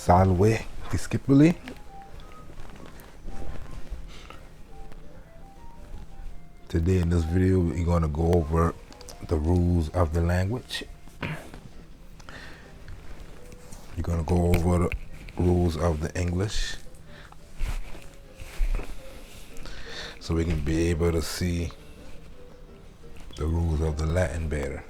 Salve discipuli. Today in this video we're going to go over the rules of the language. We're going to go over the rules of the English so we can be able to see the rules of the Latin better.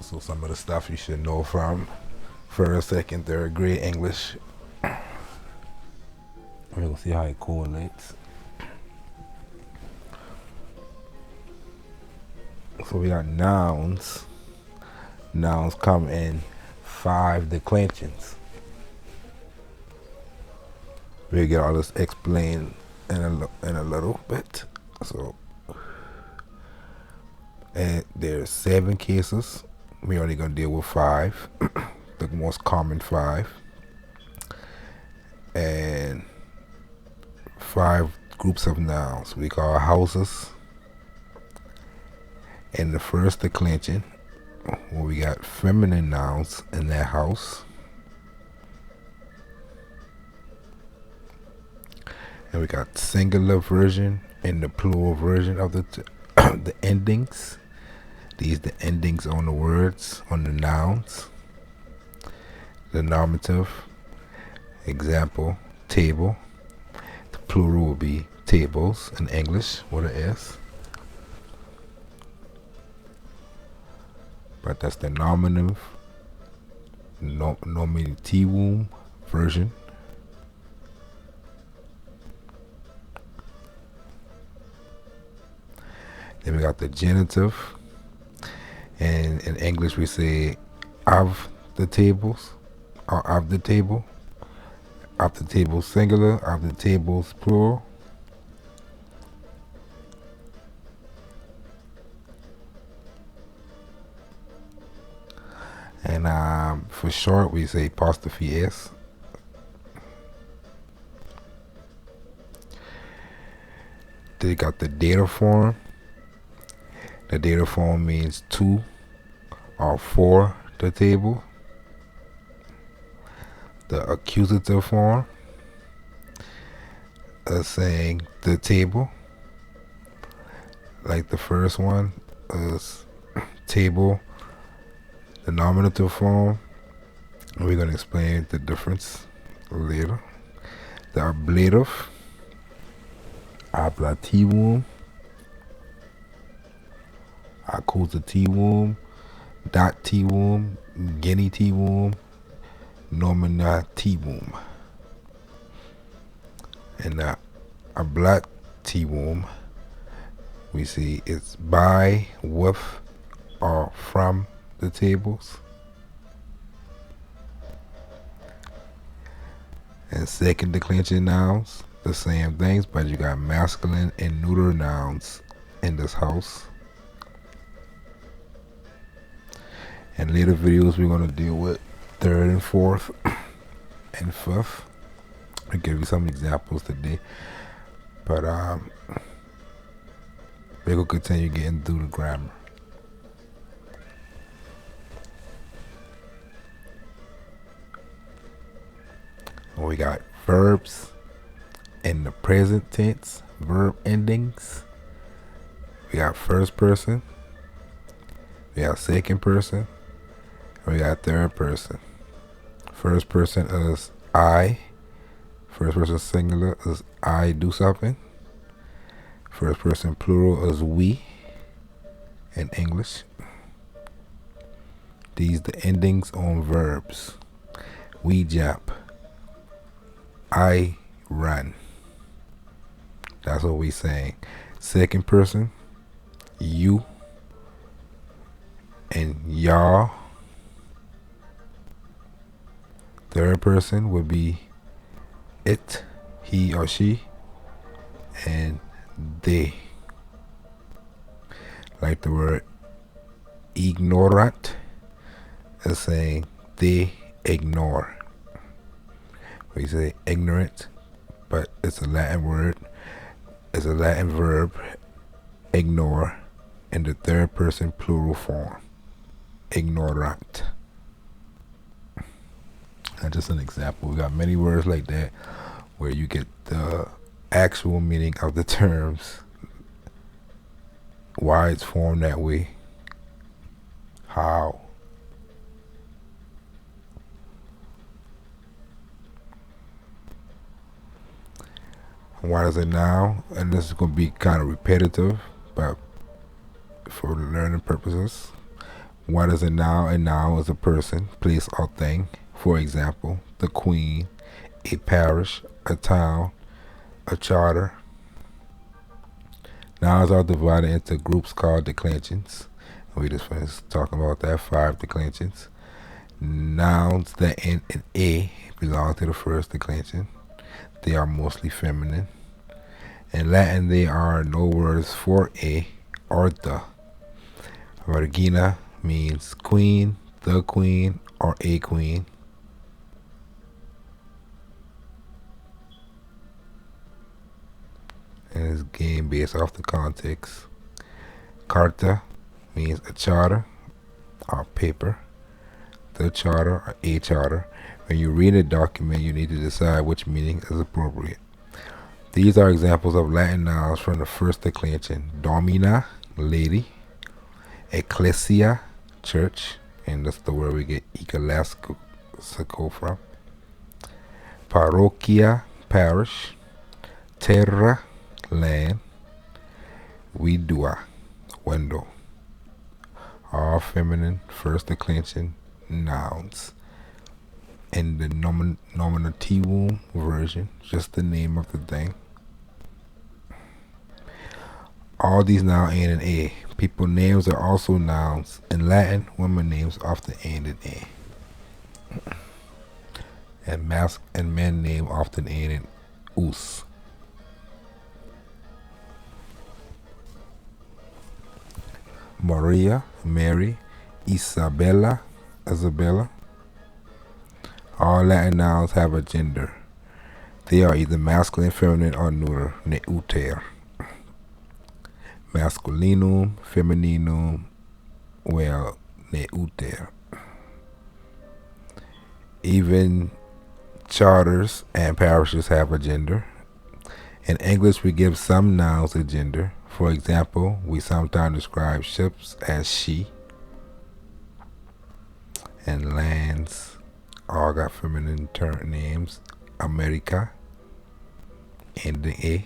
So some of the stuff you should know from first, second, third grade English. We'll see how it correlates. So we got nouns. Nouns come in 5 declensions. We'll get all this explained in a little bit. So, and there's 7 cases. We're only gonna deal with 5, the most common 5, and 5 groups of nouns we call houses. In the first declension, where we got feminine nouns in that house, and we got singular version and the plural version of the endings. These the endings on the words, on the nouns. The nominative, example, table. The plural will be tables in English with an S. But that's the nominative, nominativum version. Then we got the genitive. And in English we say of the tables, or of the table. Of the table singular, of the tables plural. And for short we say apostrophe S. Then you got the dative form. The dative form means 2 or 4 the table. The accusative form is saying the table. Like the first one is table. The nominative form, we're going to explain the difference later. The ablative, ablativum, accusativum, dativum, genitivum, nominativum. And the ablativum, we see it's by, with, or from the tables. And second declension nouns, the same things, but you got masculine and neuter nouns in this house. In later videos we're going to deal with third and fourth and fifth. I'll give you some examples today, but we're going to continue getting through the grammar. We got verbs in the present tense, verb endings. We got first person, we got second person, and we got third person. First person is I. First person singular is I do something. First person plural is we in English. These the endings on verbs. We jump. I run. That's what we saying. Second person, you and y'all. Third person would be it, he or she, and they. Like the word ignorant is saying they ignore. We say ignorant, but it's a Latin word. It's a Latin verb, ignore, in the third person plural form. Ignorant. That's just an example. We got many words like that where you get the actual meaning of the terms, why it's formed that way, how. What is a noun? And this is going to be kind of repetitive, but for learning purposes. What is a noun? A noun is a person, place, or thing. For example, the Queen, a parish, a town, a charter. Nouns are divided into groups called declensions. We just finished talking about that, 5 declensions. Nouns that end in A belong to the first declension. They are mostly feminine. In Latin, there are no words for a or the. Regina means queen, the queen, or a queen. And it's game based off the context. Carta means a charter or paper. The charter or a charter. When you read a document, you need to decide which meaning is appropriate. These are examples of Latin nouns from the first declension. Domina, lady. Ecclesia, church. And that's the word we get ecclesiastical from. Parochia, parish. Terra, land. Vidua, window. All feminine first declension nouns. In the nominativum version, just the name of the thing. All these nouns end in A. People names are also nouns. In Latin, women names often end in A. And men name often end in us. Maria, Mary. Isabella, Isabella. All Latin nouns have a gender. They are either masculine, feminine, or neuter. Neuter. Masculinum, femininum, well, neuter. Even charters and parishes have a gender. In English, we give some nouns a gender. For example, we sometimes describe ships as she, and lands all got feminine names. America, and the A.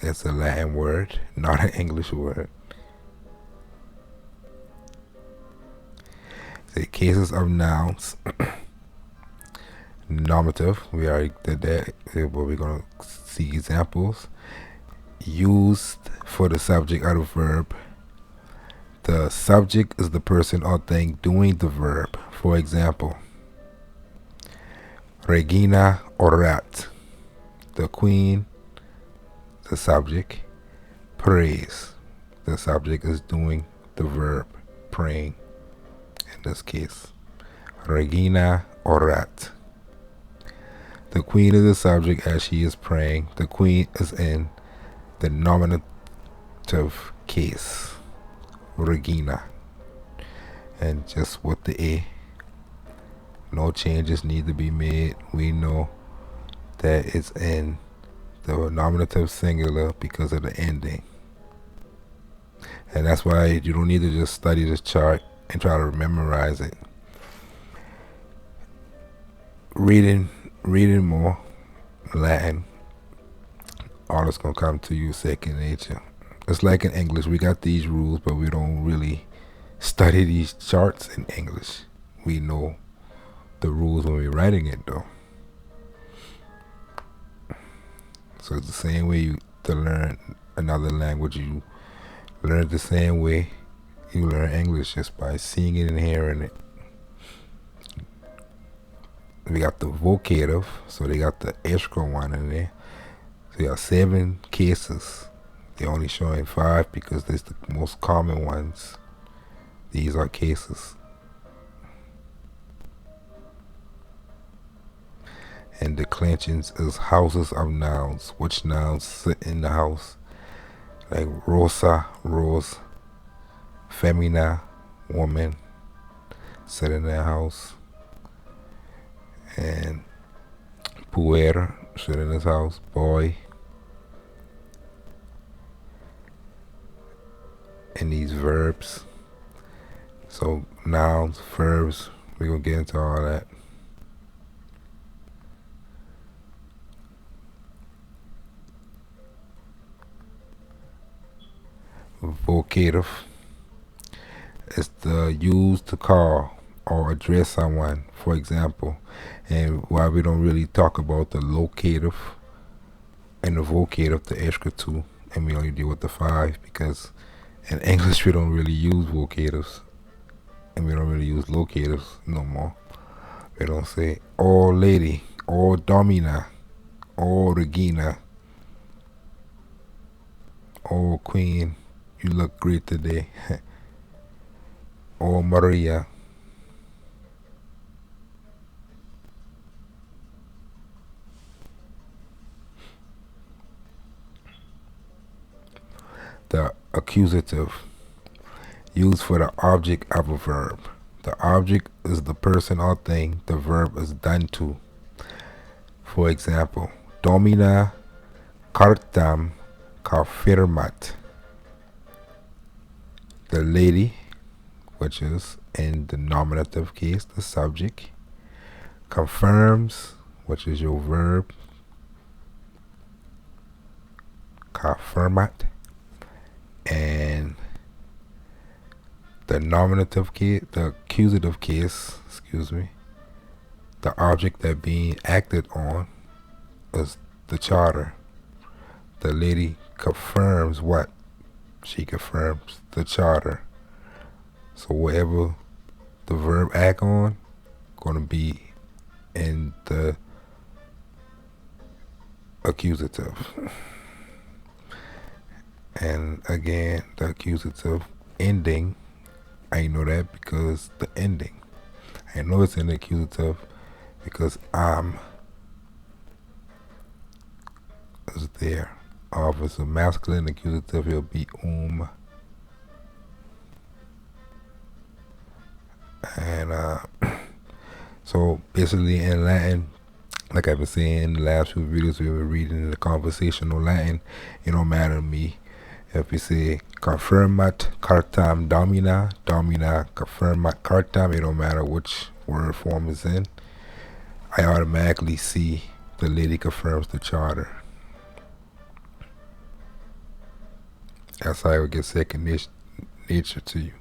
It's a Latin word, not an English word. The cases of nouns. Nominative, we already did that, but we're going to see examples. Used for the subject of the verb. The subject is the person or thing doing the verb. For example, Regina orat, the queen, the subject. Praise, the subject is doing the verb, praying. In this case, Regina orat. The queen is the subject as she is praying. The queen is in the nominative case, Regina. And just with the A, no changes need to be made. We know that it's in the nominative singular because of the ending. And that's why you don't need to just study this chart and try to memorize it. Reading more Latin, all it's going to come to you second nature. It's like in English, we got these rules, but we don't really study these charts in English. We know the rules when we're writing it, though. So it's the same way to learn another language. You learn it the same way you learn English, just by seeing it and hearing it. We got the vocative, so they got the extra one in there. So you got 7 cases. They're only showing 5 because they're the most common ones. These are cases. And declensions is houses of nouns. Which nouns sit in the house? Like Rosa, rose. femina, woman, sit in their house. And puer, sit in his house, boy. And these verbs. So nouns, verbs, we're going to get into all that. Vocative is the used to call or address someone, for example. And while we don't really talk about the locative and the vocative, the extra two, and we only deal with the five because in English we don't really use vocatives and we don't really use locatives no more. We don't say, oh lady, oh domina, oh regina, oh queen, you look great today. Oh Maria. The accusative, used for the object of a verb. The object is the person or thing the verb is done to. For example, domina cartam confirmat. The lady, which is in the nominative case, the subject, confirms, which is your verb, confirmat, and the nominative case, the accusative case, the object that being acted on is the charter. The lady confirms what? She confirms the charter. So whatever the verb act on, gonna be in the accusative. And again, the accusative ending, I know that because the ending. I know it's in the accusative because is there. Or if it's a masculine accusative, it'll be And so basically in Latin, like I've been saying in the last few videos we were reading in the conversational Latin, it don't matter to me if we say confirmat cartam domina, domina confirmat cartam, it don't matter which word form is in. I automatically see the lady confirms the charter. That's how I would get second nature to you.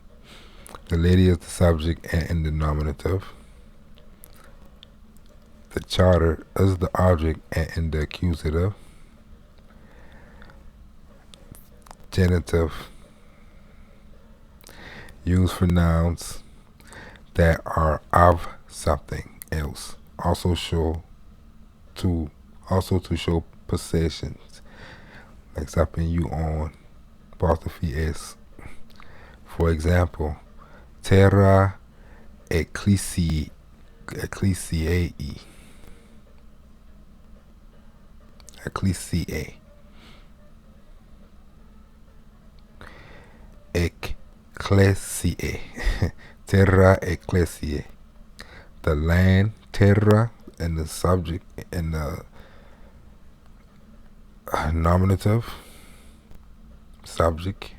The lady is the subject and in the nominative. The charter is the object and in the accusative. Genitive, used for nouns that are of something else. Also to show possessions, like something you own. Apostrophe S. For example, terra ecclesiae. Ecclesiae. Ecclesiae. Ecclesiae. Terra ecclesiae. The land, terra, and the subject, and the nominative, subject,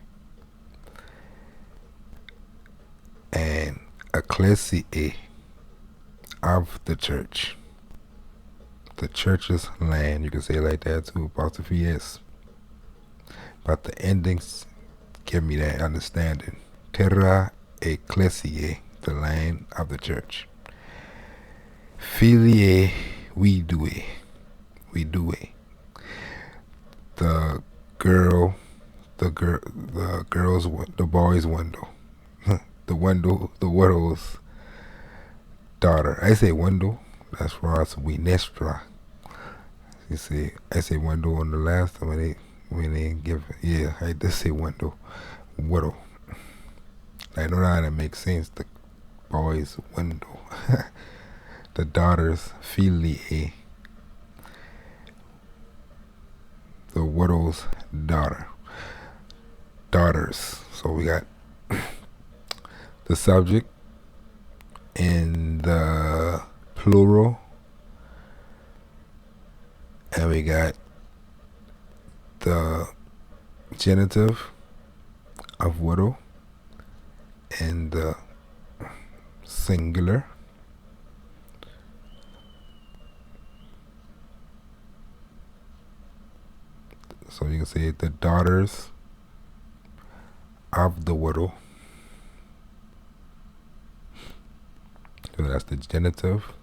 and ecclesiae, of the church. The church's land, you can say it like that too, apostrophe S. But the endings give me that understanding. Terra ecclesiae, the land of the church. Filiae vidue, vidue. The boy's window. The widow's daughter. I say window, that's for us, we nestra. You see, I say window on the last time when they give, yeah, I did say window, widow. I know that makes sense, the boy's window. The daughter's filiae. The widow's daughter. Daughters. So we got the subject in the plural, and we got the genitive of widow in the singular. So you can say the daughters of the widow. So that's the genitive.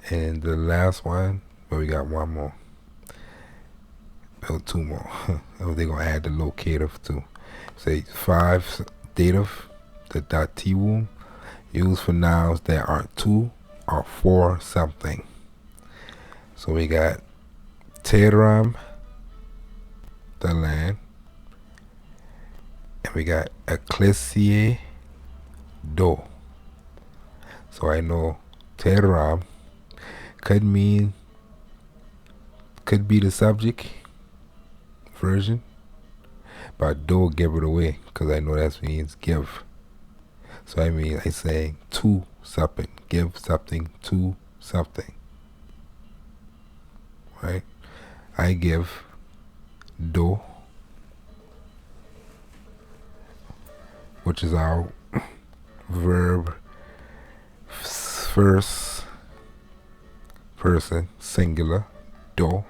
And the last one, well, we got one more. Oh, two more. Oh, they're going to add the locative too. Say 5, dative, the dativum, used for nouns that are to or for something. So we got terram, the land, and we got ecclesiae do. So I know terram could be the subject version, but do give it away because I know that means give. So I mean I saying to something, give something to something, right? I give do, which is our verb first person singular, do,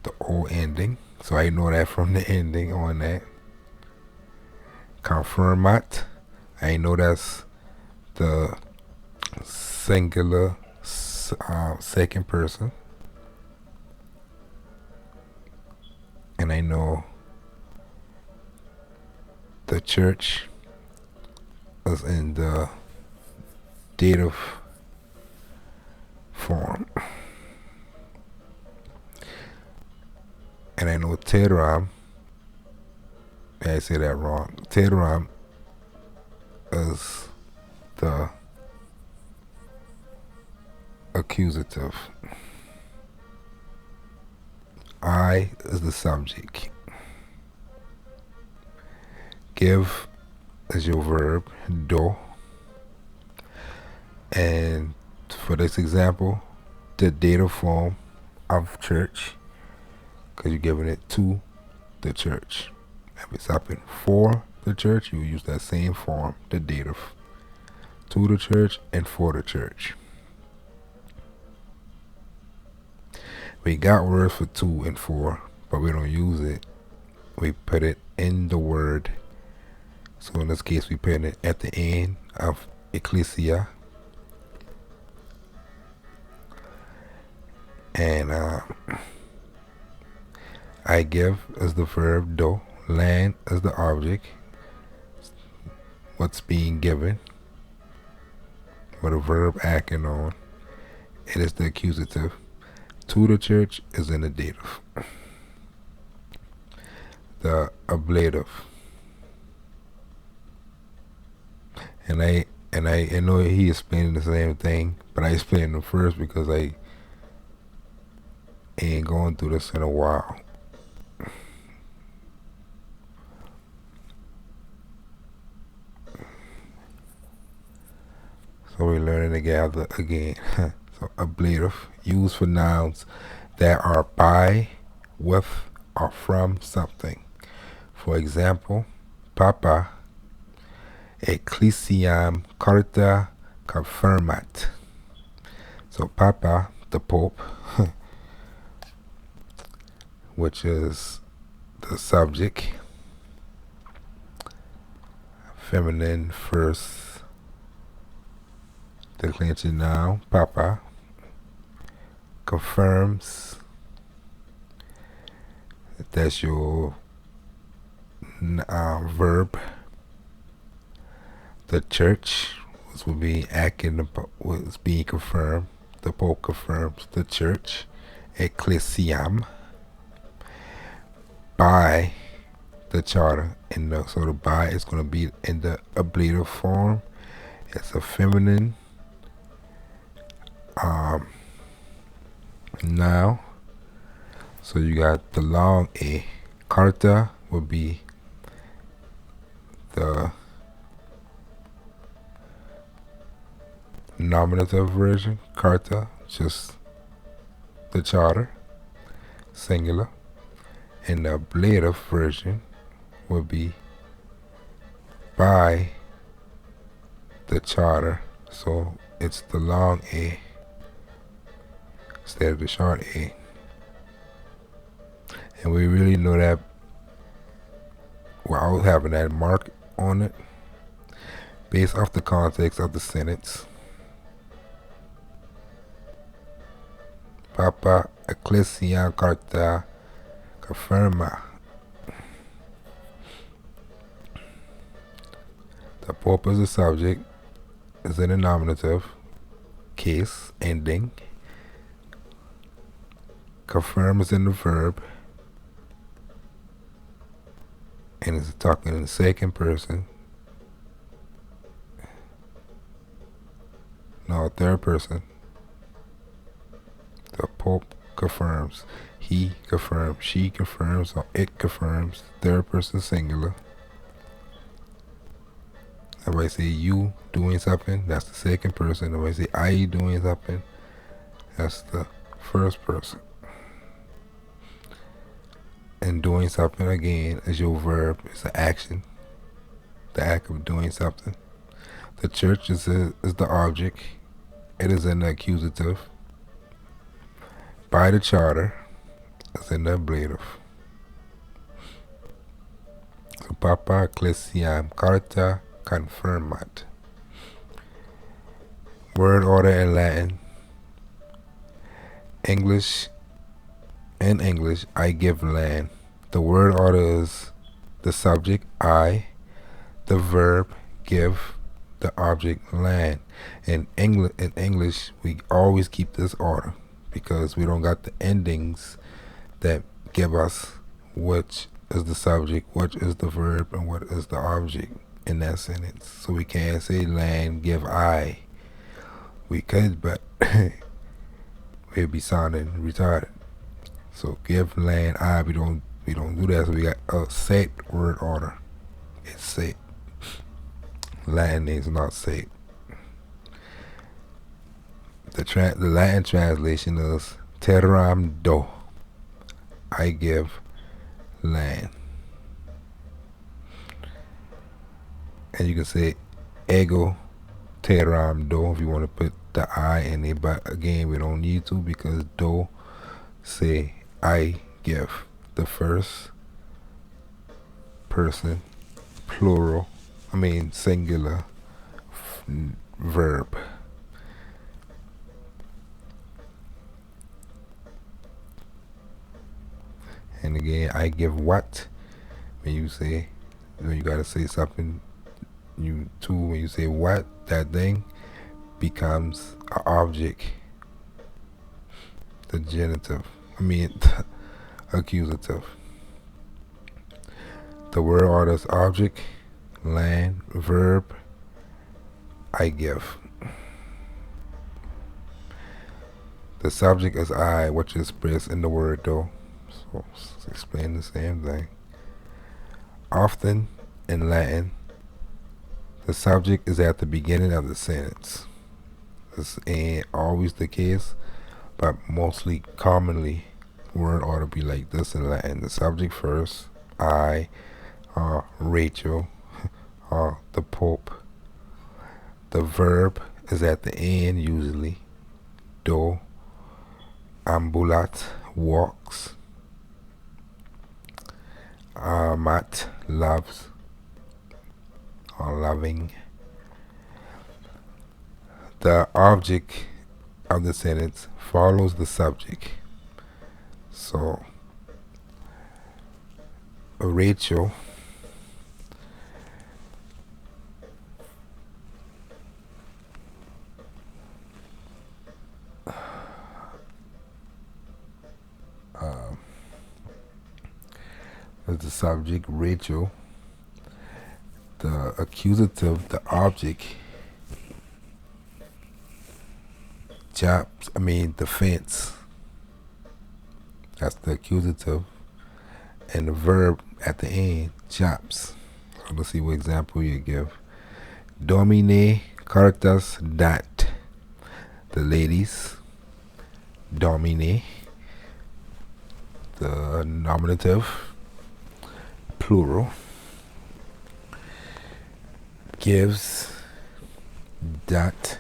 the O ending. So I know that from the ending on that. Confirmat, I know that's the singular second person. And I know the church is in the dative form. And I know terram, I say that wrong. Terram is the accusative. I is the subject. Give is your verb, do. And for this example, the dative form of church, because you're giving it to the church. If it's happening for the church, you use that same form, the dative. To the church and for the church. We got words for to and for, but we don't use it. We put it in the word. So in this case, we put it at the end of ecclesia. And I give is the verb do. Land is the object. What's being given. With a verb acting on. It is the accusative. To the church is in the dative. The ablative. And I know he explaining the same thing, but I explained them first because I ain't going through this in a while. So we're learning together again. So ablative, used for nouns that are by, with, or from something. For example, Papa Ecclesiam Carta Confirmat. So Papa, the Pope, which is the subject, feminine first declension noun, Papa, confirms, that's your verb. The church was will be acting, was being confirmed. The Pope confirms the church. Ecclesiam, by the charter. So the by is going to be in the ablative form. It's a feminine noun. So you got the long A. Carta will be the nominative version, carta, just the charter, singular. And the ablative version would be by the charter, so it's the long A instead of the short A. And we really know that without having that mark on it, based off the context of the sentence. Papa Ecclesia Carta Confirma. The Pope is the subject, is in the nominative case, ending. Confirm is in the verb, and it's talking in the second person. No, third person. The Pope confirms. He confirms. She confirms. Or it confirms. Third person singular. If I say you doing something, that's the second person. If I say I doing something, that's the first person. And doing something again is your verb. It's an action. The act of doing something. The church is the object. It is in the accusative. By the charter is in the ablative. So Papa Ecclesiam Carta Confirmat. Word order in Latin. English. In English, I give land. The word order is the subject, I, the verb, give, the object, land. In English, we always keep this order because we don't got the endings that give us which is the subject, which is the verb, and what is the object in that sentence. So we can't say land, give I. We could, but we'd be sounding retarded. So give land I, we don't do that. So we got a set word order. It's set. Latin is not set. The Latin translation is terram do. I give land. And you can say ego terram do if you want to put the I in it, but again we don't need to because do say I give. The first person plural, singular verb. And again, I give what? When you gotta say something, when you say what, that thing becomes an object. The genitive. Accusative. The word order is object, land, verb, I give. The subject is I, which is expressed in the word though. So let's explain the same thing. Often in Latin, the subject is at the beginning of the sentence. This ain't always the case, but mostly commonly word order be like this in Latin. The subject first, I, Rachel, the Pope. The verb is at the end usually. Do, ambulat, walks. Amat, loves, or loving. The object of the sentence follows the subject. So Rachel is the subject, Rachel. The accusative, the object, the fence. That's the accusative. And the verb at the end, chops. So let's see what example you give. Domine cartas dat. the ladies. Domine, the nominative, plural. Gives, dat.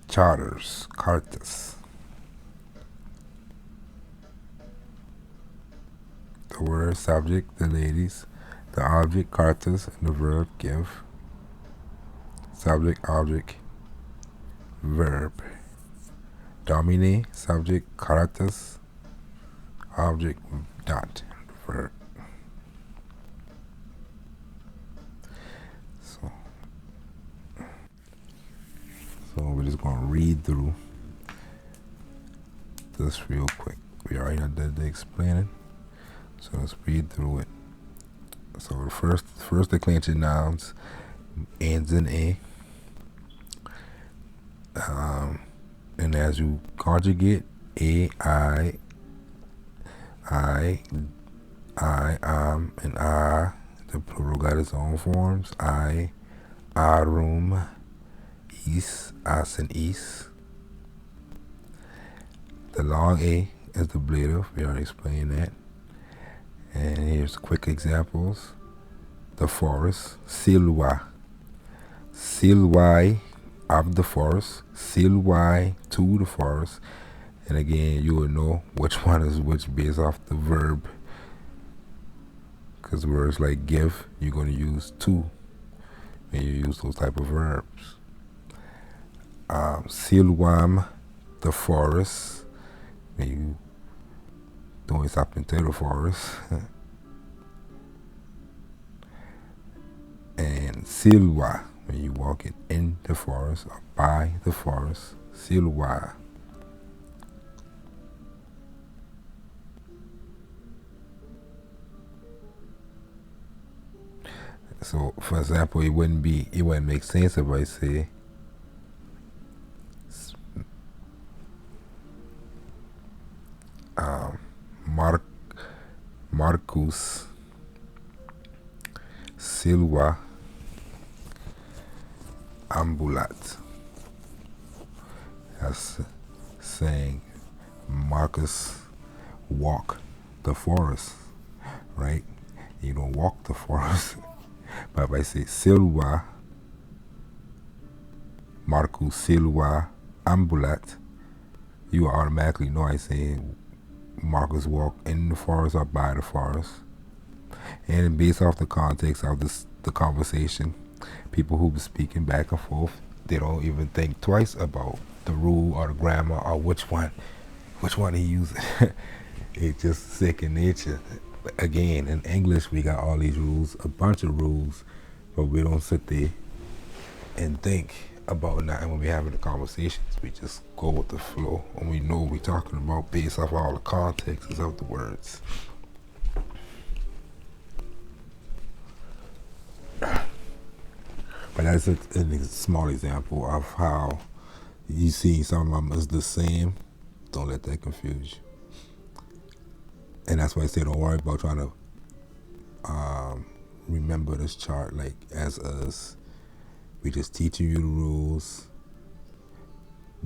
Charters, cartas. The word subject, the ladies. The object, cartas, and the verb, give. Subject, object, verb. Domine, subject, cartas, object, dot, verb. So we're just going to read through this real quick. We already did the explaining, so let's read through it. So the first declension nouns ends in a, and as you conjugate a, I, and I, the plural got its own forms. I, room, is, as, and is. The long A is the ablative. We already explained that. And here's quick examples. The forest, silwa. Silwai of the forest. Silwai to the forest. And again, you will know which one is which based off the verb. Because words like give, you're going to use to when you use those type of verbs. Silwam, the forest. When you doing something to the forest. And silwa, when you walking in the forest or by the forest. Silwa. So, for example, it wouldn't make sense if I say Marcus Silva ambulat. That's saying Marcus walk the forest, right? You don't walk the forest. But if I say Silva, Marcus Silva ambulat, you automatically know I say Marcus walk in the forest or by the forest. And based off the context of the conversation, people who be speaking back and forth, they don't even think twice about the rule or the grammar or which one he uses. It's just second nature. Again, in English, we got all these rules, a bunch of rules, but we don't sit there and think about nothing when we're having the conversations. We just go with the flow, and we know what we're talking about based off all the contexts of the words. But that's a small example of how you see some of them is the same. Don't let that confuse you. And that's why I say don't worry about trying to remember this chart like as us. We just teaching you the rules.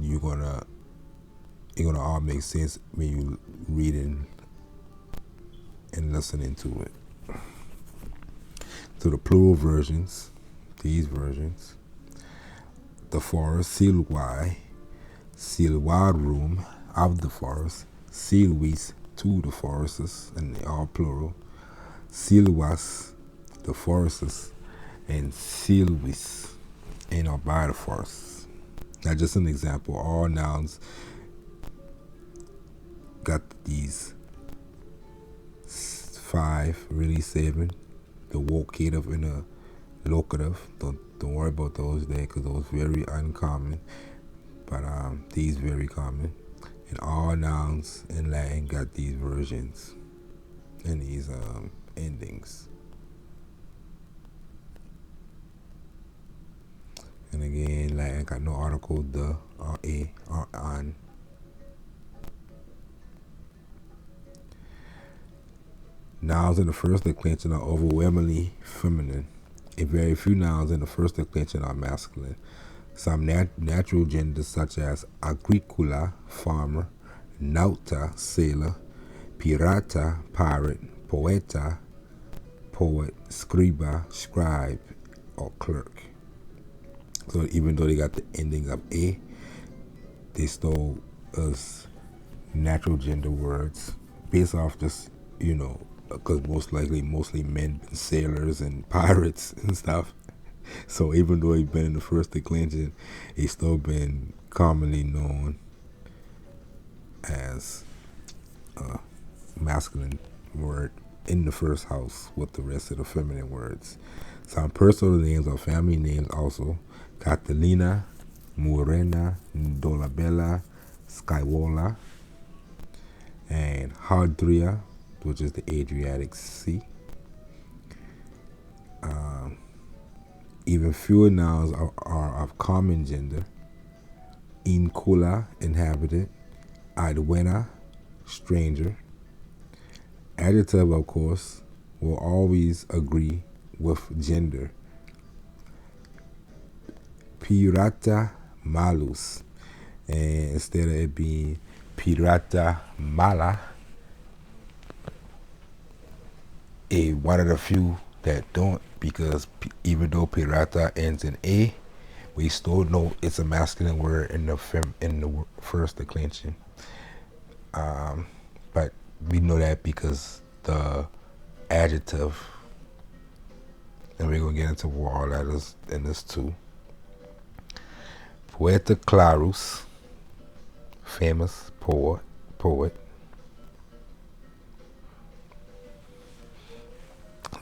You're gonna all make sense when you reading and listening to it. So the plural versions, these versions, the forest, silwai, silwarum of the forest, silwis to the forests, and they all plural, silwas, the forests, and silwis, and or by the forests. Now just an example, all nouns got these 5, really 7, the vocative and the locative. Don't worry about those there because those very uncommon, but these very common. And all nouns in Latin got these versions and these endings. And again, Latin got no article, the, or a, or an. Nouns in the first declension are overwhelmingly feminine A very few nouns in the first declension are masculine. Some natural genders such as agricola, farmer, nauta, sailor, pirata, pirate, poeta, poet, scriba, scribe, or clerk. So even though they got the ending of a, they stole us natural gender words based off just, because mostly men, sailors and pirates and stuff. So even though he's been in the first declension, he's still been commonly known as a masculine word in the first house with the rest of the feminine words. Some personal names or family names also: Catalina, Morena, Dolabella, Skywola, and Hardria, which is the Adriatic Sea. Even fewer nouns are of common gender: Incola, inhabitant; Adwena, stranger. Adjective, of course, will always agree with gender. Pirata malus, and instead of it being pirata mala, one of the few that don't, because even though pirata ends in a, we still know it's a masculine word in the first declension. But we know that because the adjective, and we're gonna get into what all that is in this too. Poeta Clarus, famous poet.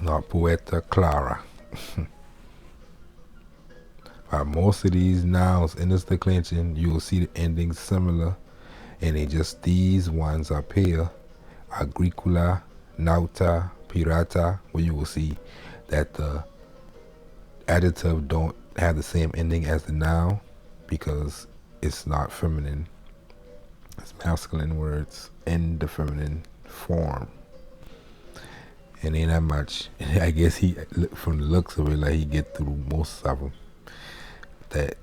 Not Poeta Clara. By most of these nouns in this declension, you will see the endings similar, and they just these ones up here: agricola, nauta, pirata, where you will see that the adjective don't have the same ending as the noun because it's not feminine. It's masculine words in the feminine form. And ain't that much. I guess he, from the looks of it, like he get through most of them. That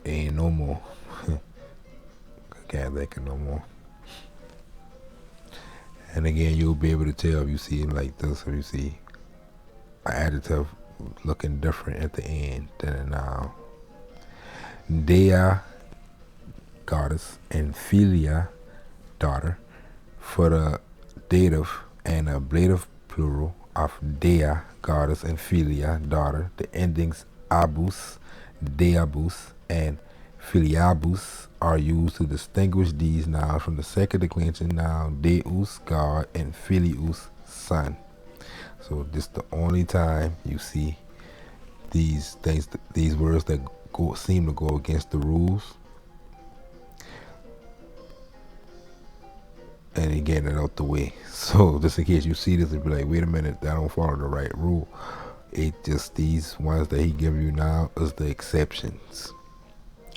ain't no more. I can't think of no more. And again, you'll be able to tell if you see it like this, or you see an adjective looking different at the end than a noun. Dea, goddess, and philia, daughter, for the dative and ablative plural of dea, goddess, and philia, daughter. The endings abus, deabus, and filiabus are used to distinguish these nouns from the second declension noun deus, God, and filius, son. So this is the only time you see these things, these words that seem to go against the rules. And he getting it out the way. So just in case you see this and be like, wait a minute, that don't follow the right rule. It just, these ones that he give you now is the exceptions.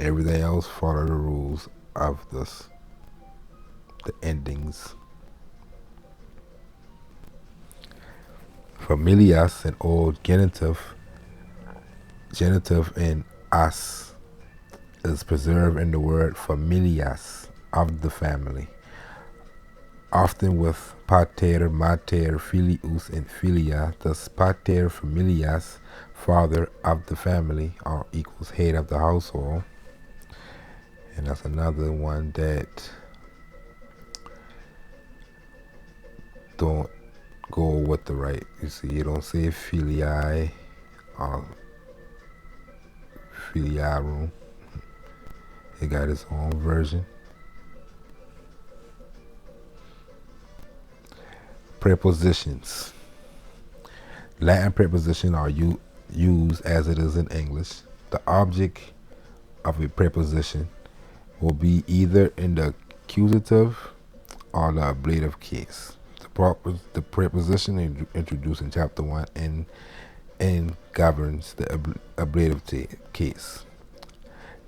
Everything else follow the rules of this, the endings. Familias, an old genitive in as, is preserved in the word familias, of the family, often with pater, mater, filius, and filia. Thus pater familias, father of the family, or equals head of the household. And that's another one that don't go with the right. You see, you don't say filii or filiarum. It got its own version. Prepositions. Latin prepositions are used as it is in English. The object of a preposition will be either in the accusative or the ablative case. The preposition introduced in chapter 1 and governs the ablative case.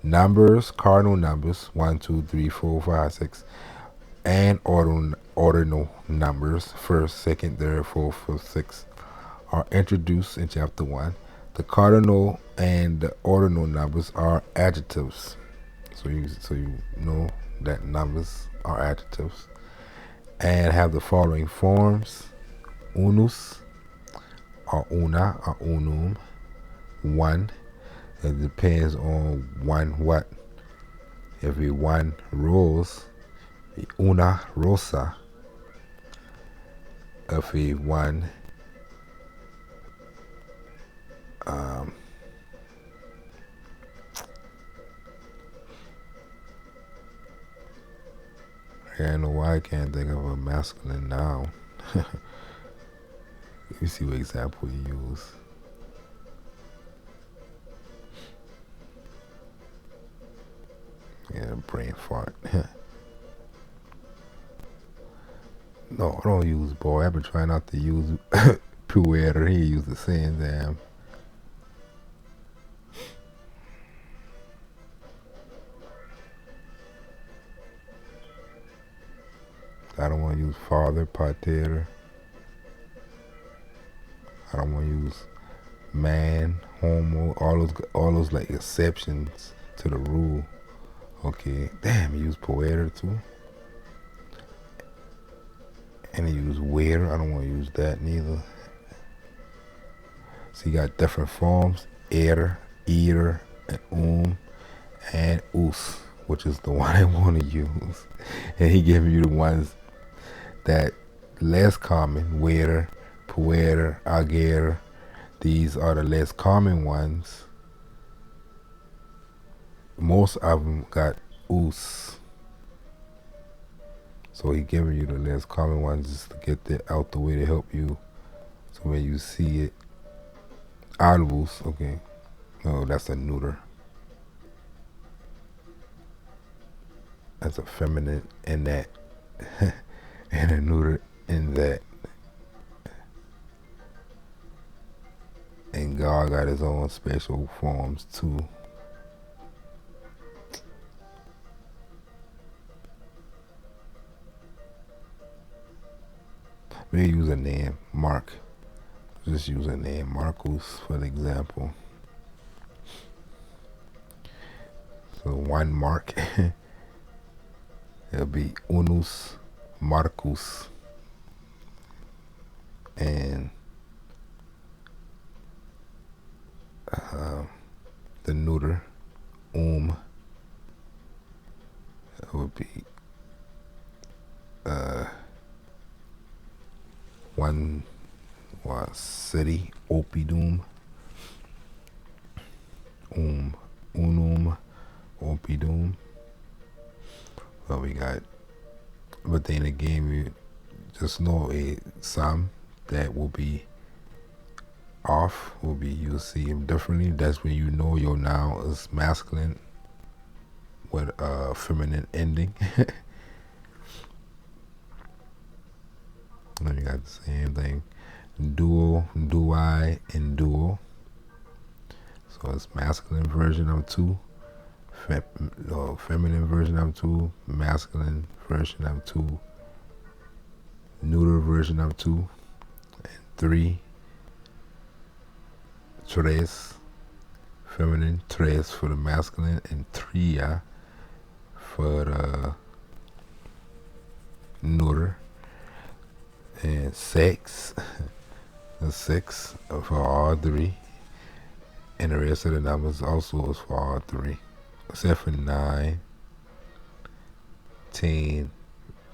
Numbers, cardinal numbers, 1, 2, 3, 4, 5, 6, and ordinal numbers, first, second, third, fourth, fifth, sixth, are introduced in chapter 1. The cardinal and the ordinal numbers are adjectives. So you know that numbers are adjectives. And have the following forms: unus, or una, or unum, one. It depends on one what. If we one rose, una rosa. If we one I don't know why I can't think of a masculine noun. Let me see what example you use. Yeah, brain fart. No, I don't use boy. I've been trying not to use puer. He use the same damn. I don't want to use father, pater. I don't want to use man, homo, all those like exceptions to the rule. Okay, damn, you use poeta too. And you use where. I don't want to use that neither. So you got different forms: er, eater, and us, which is the one I want to use. And he giving you the ones that less common: where, puer, ager. These are the less common ones. Most of them got us. So he giving you the less common ones just to get that out the way to help you. So when you see it, albus, okay. No, that's a neuter. That's a feminine in that. And a neuter in that. And God got his own special forms too. We use a name, Mark. Just use a name, Marcus, for example. So one Mark, it'll be unus Marcus. And the neuter, it would be one city, opidum, unum, opidum. Well, we got, but then again, we just know some that will be off, you'll see him differently. That's when you know your noun is masculine with a feminine ending. And you got the same thing: duo, duai, and duo. So it's masculine version of two, feminine version of two, masculine version of two, neuter version of two, and three, tres, feminine, tres for the masculine, and tria for the neuter. And sex, the six for all three, and the rest of the numbers also is for all three, except for 9, 10.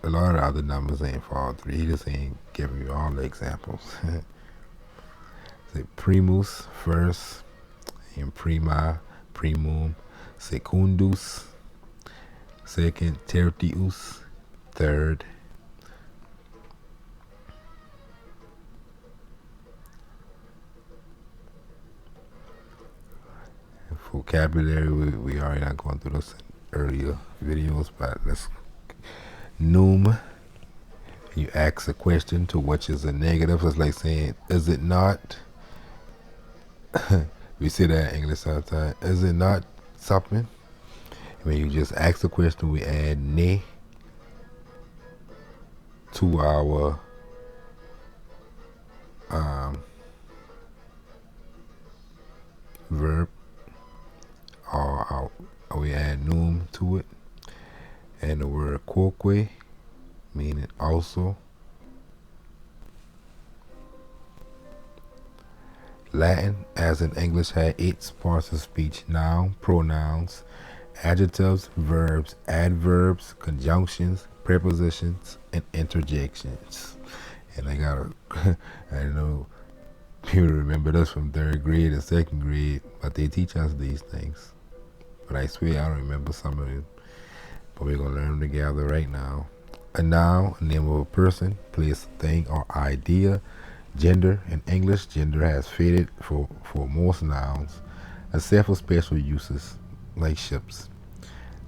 A lot of the other numbers ain't for all three. He just ain't giving you all the examples. Say primus, first, and prima, primum, secundus, second, tertius, third. Vocabulary, we already not going through those in earlier videos, but let's num. You ask a question to which is a negative. It's like saying, is it not? We say that in English sometimes. Is it not something? When you just ask a question, we add ne to our verb, or we add num to it, and the word quoque, meaning also. Latin, as in English, had 8 parts of speech: noun, pronouns, adjectives, verbs, adverbs, conjunctions, prepositions, and interjections. And I got I know people remember this from 3rd grade and 2nd grade, but they teach us these things. But I swear I don't remember some of it. But we're going to learn them together right now. A noun, a name of a person, place, thing, or idea. Gender, in English, gender has faded for most nouns, except for special uses, like ships.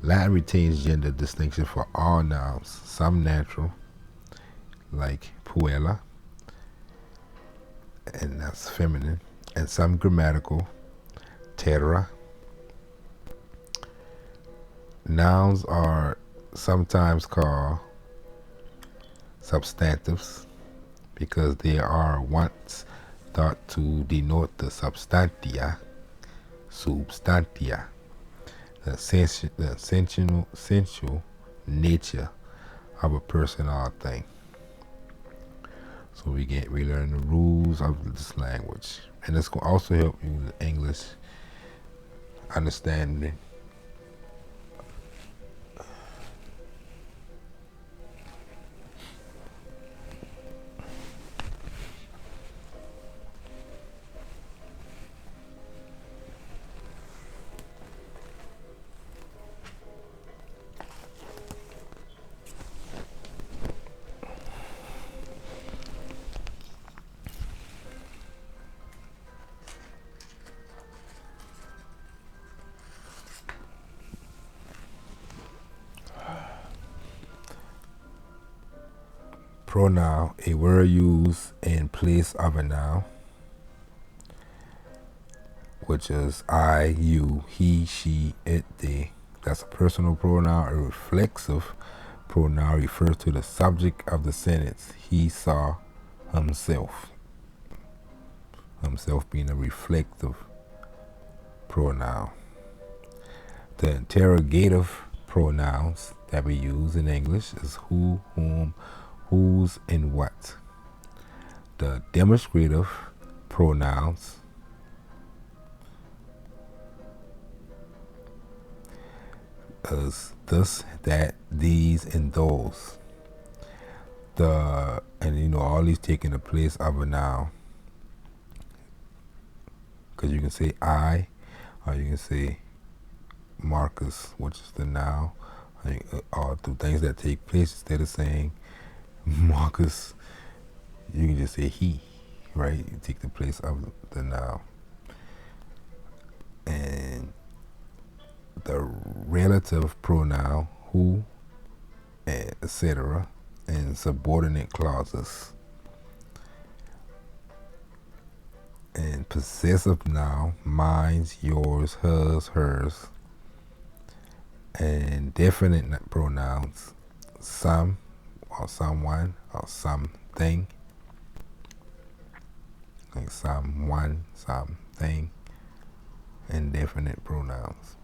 Latin retains gender distinction for all nouns, some natural, like puella, and that's feminine, and some grammatical, terra. Nouns are sometimes called substantives because they are once thought to denote the substantia, the essential nature of a person or thing. So we learn the rules of this language, and it's going to also help you with English understanding. Pronoun, a word used in place of a noun, which is I, you, he, she, it, they. That's a personal pronoun. A reflexive pronoun refers to the subject of the sentence. He saw himself. Himself being a reflective pronoun. The interrogative pronouns that we use in English is who, whom, whose, and what. The demonstrative pronouns is this, that, these, and those. And all these taking the place of a noun. Because you can say I, or you can say Marcus, which is the noun, or the things that take place. Instead of saying Marcus, you can just say he, right? You take the place of the noun. And the relative pronoun, who, etc., and subordinate clauses. And possessive noun, mine, yours, hers, hers. And definite pronouns, some, or someone, or something, like someone, something. Indefinite pronouns.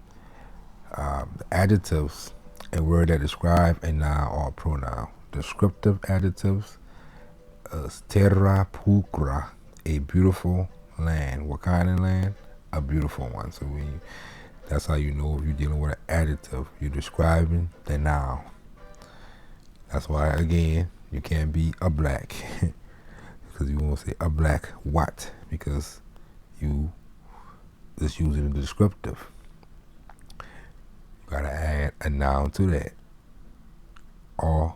The adjectives, a word that describe a noun or a pronoun. Descriptive adjectives is terra pulchra, a beautiful land. What kind of land? A beautiful one. So that's how you know if you're dealing with an adjective. You're describing the noun. That's why, again, you can't be a black. Because you won't say a black what, because you just using the descriptive. You gotta add a noun to that, or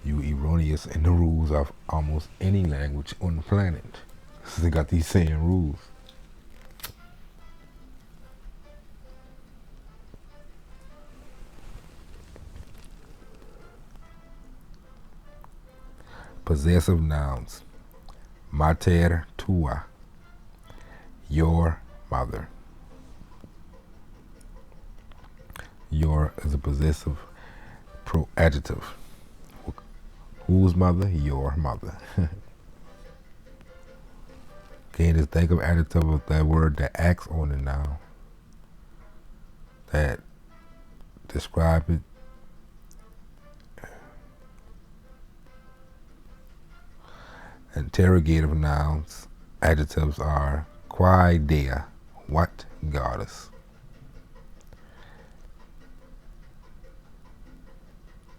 you erroneous in the rules of almost any language on the planet. They got these same rules. Possessive nouns. Mater tua, your mother. Your is a possessive adjective. Whose mother? Your mother. Again, just think of adjective of that word that acts on the noun, that describe it. Interrogative nouns, adjectives are quae dea, what goddess.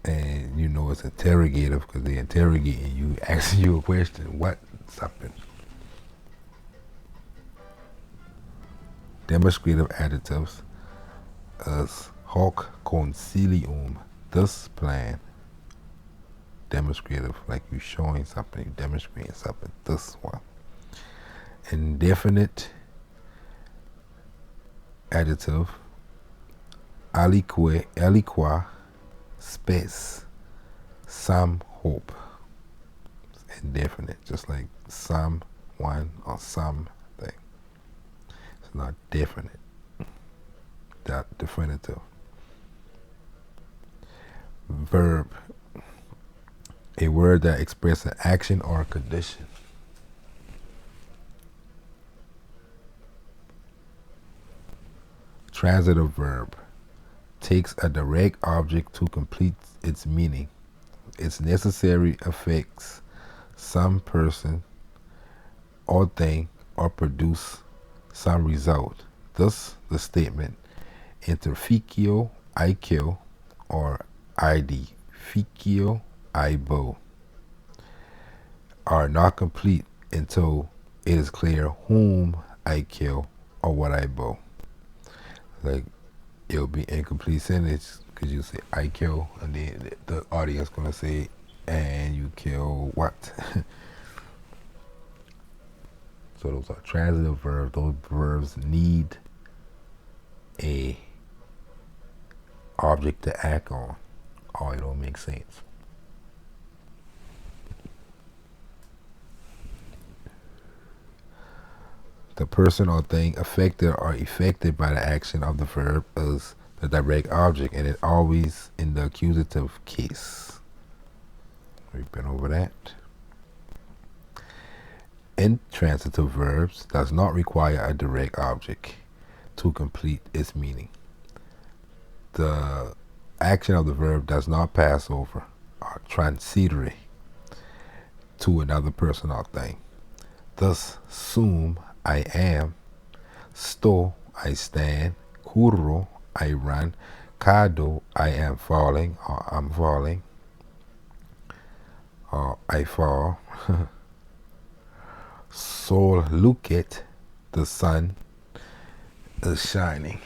And you know it's interrogative because they're interrogating you, asking you a question, what something. Demonstrative adjectives as hoc concilium, this plan. Demonstrative, like you showing something, you demonstrating something, this one. Indefinite adjective, aliqua spes, some hope. It's indefinite, just like someone or something. It's not definite, that definitive. Verb, a word that expresses an action or a condition. Transitive verb takes a direct object to complete its meaning. Its necessary affects some person or thing or produce some result. Thus, the statement interficio I kill or edificio I bow are not complete until it is clear whom I kill or what I bow. Like, it'll be incomplete sentence because you say I kill and then the audience gonna say and you kill what. So those are transitive verbs. Those verbs need a object to act on, or it don't make sense. The person or thing affected or effected by the action of the verb is the direct object, and it always in the accusative case. We've been over that. Intransitive verbs does not require a direct object to complete its meaning. The action of the verb does not pass over or transitory to another person or thing. Thus, sum I am, sto I stand, curro I run, cado I am falling or I'm falling or I fall. Sol lucet, the sun is shining.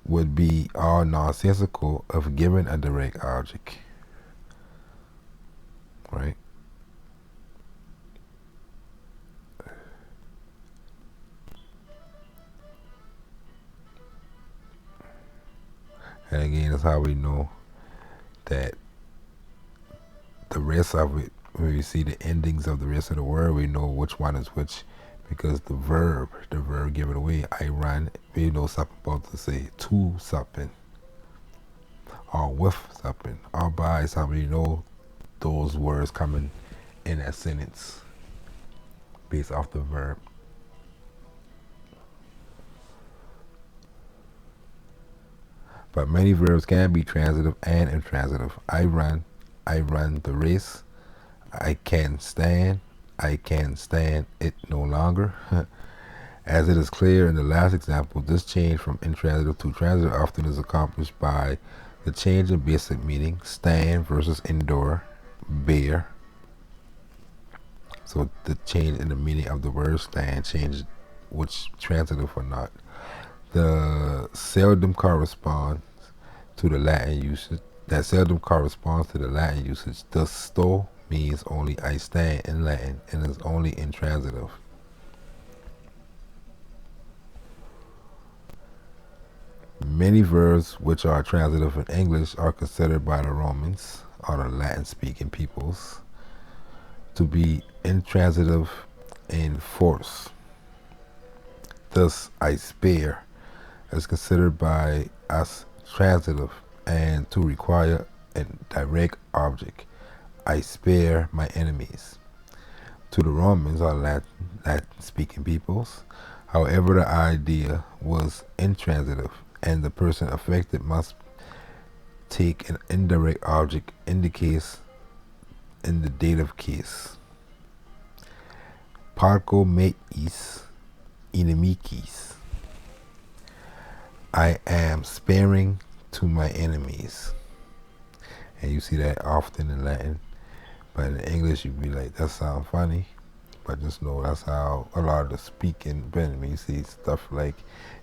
Would be all nonsensical if given a direct object. Right? And again, that's how we know that the rest of it, when we see the endings of the rest of the word, we know which one is which, because the verb give it away. I run, we know something about to say to something, or with something, or by something. You know those words coming in that sentence based off the verb. But many verbs can be transitive and intransitive. I run the race. I can stand it no longer. As it is clear in the last example, this change from intransitive to transitive often is accomplished by the change in basic meaning, stand versus endure, bear. So the change in the meaning of the word stand changes which transitive or not. The seldom corresponds to the Latin usage. That seldom corresponds to the Latin usage. The sto means only I stand in Latin and is only intransitive. Many verbs which are transitive in English are considered by the Romans, or the Latin-speaking peoples, to be intransitive in force. Thus, I spare is considered by us transitive and to require a direct object. I spare my enemies. To the Romans or Latin-speaking peoples, however, the idea was intransitive, and the person affected must take an indirect object in the case in the dative case. Parco meis inimicis. I am sparing to my enemies. And you see that often in Latin. But in English, you'd be like, that sounds funny. But just know that's how a lot of the speaking been. You see stuff like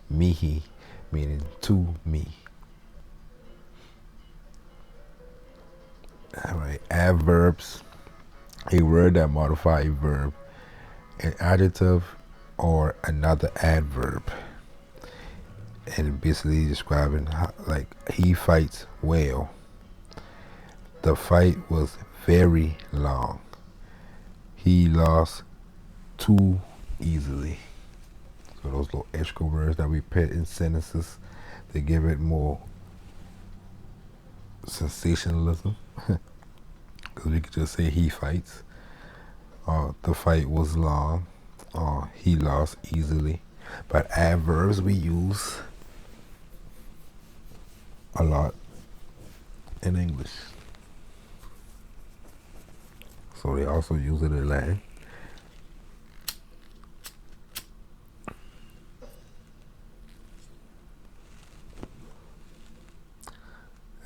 mihi, meaning to me. All right, adverbs, a word that modify a verb, an adjective, or another adverb. And basically describing how, like, he fights well. The fight was very long. He lost too easily. So those little extra words that we put in sentences, they give it more sensationalism. Because we could just say he fights, or the fight was long, or he lost easily. But adverbs we use a lot in English. So they also use it in Latin.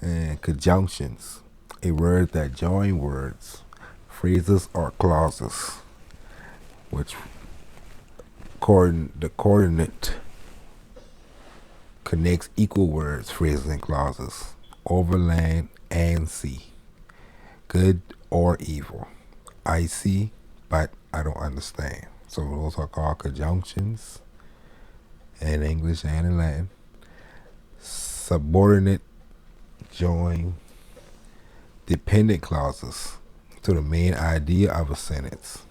And conjunctions, a word that join words, phrases, or clauses, which the coordinate connects equal words, phrases, and clauses over land and sea, good or evil. I see, but I don't understand. So those are called conjunctions in English and in Latin. Subordinate join dependent clauses to the main idea of a sentence.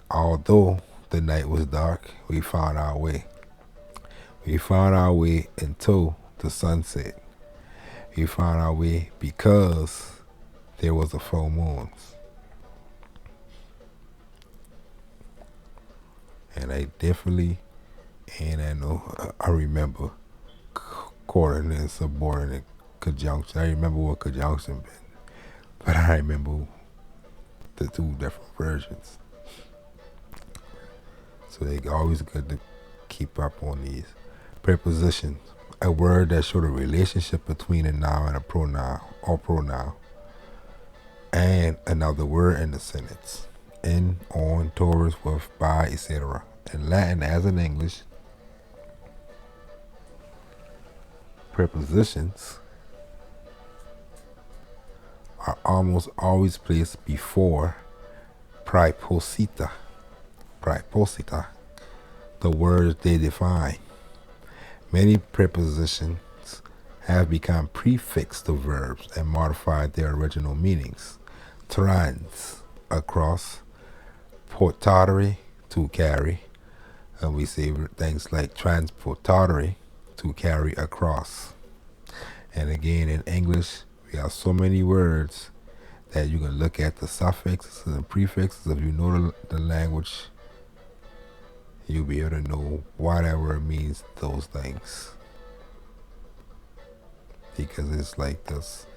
Although the night was dark, we found our way. We found our way until the sunset. We found our way because there was a full moon. And I definitely, and I know, I remember coordinate and subordinate conjunction. I remember what conjunction been, but I remember the two different versions. So they always good to keep up on these. Prepositions, a word that shows a relationship between a noun and a pronoun or pronoun, and another word in the sentence. In, on, towards, with, by, etc. In Latin as in English, prepositions are almost always placed before praeposita, the words they define. Many prepositions have become prefixed to verbs and modified their original meanings. Trans, across, portare, to carry, and we say things like transportare, to carry across. And again, in English, we have so many words that you can look at the suffixes and the prefixes. If you know the language, you'll be able to know why that word means those things. Because it's like this,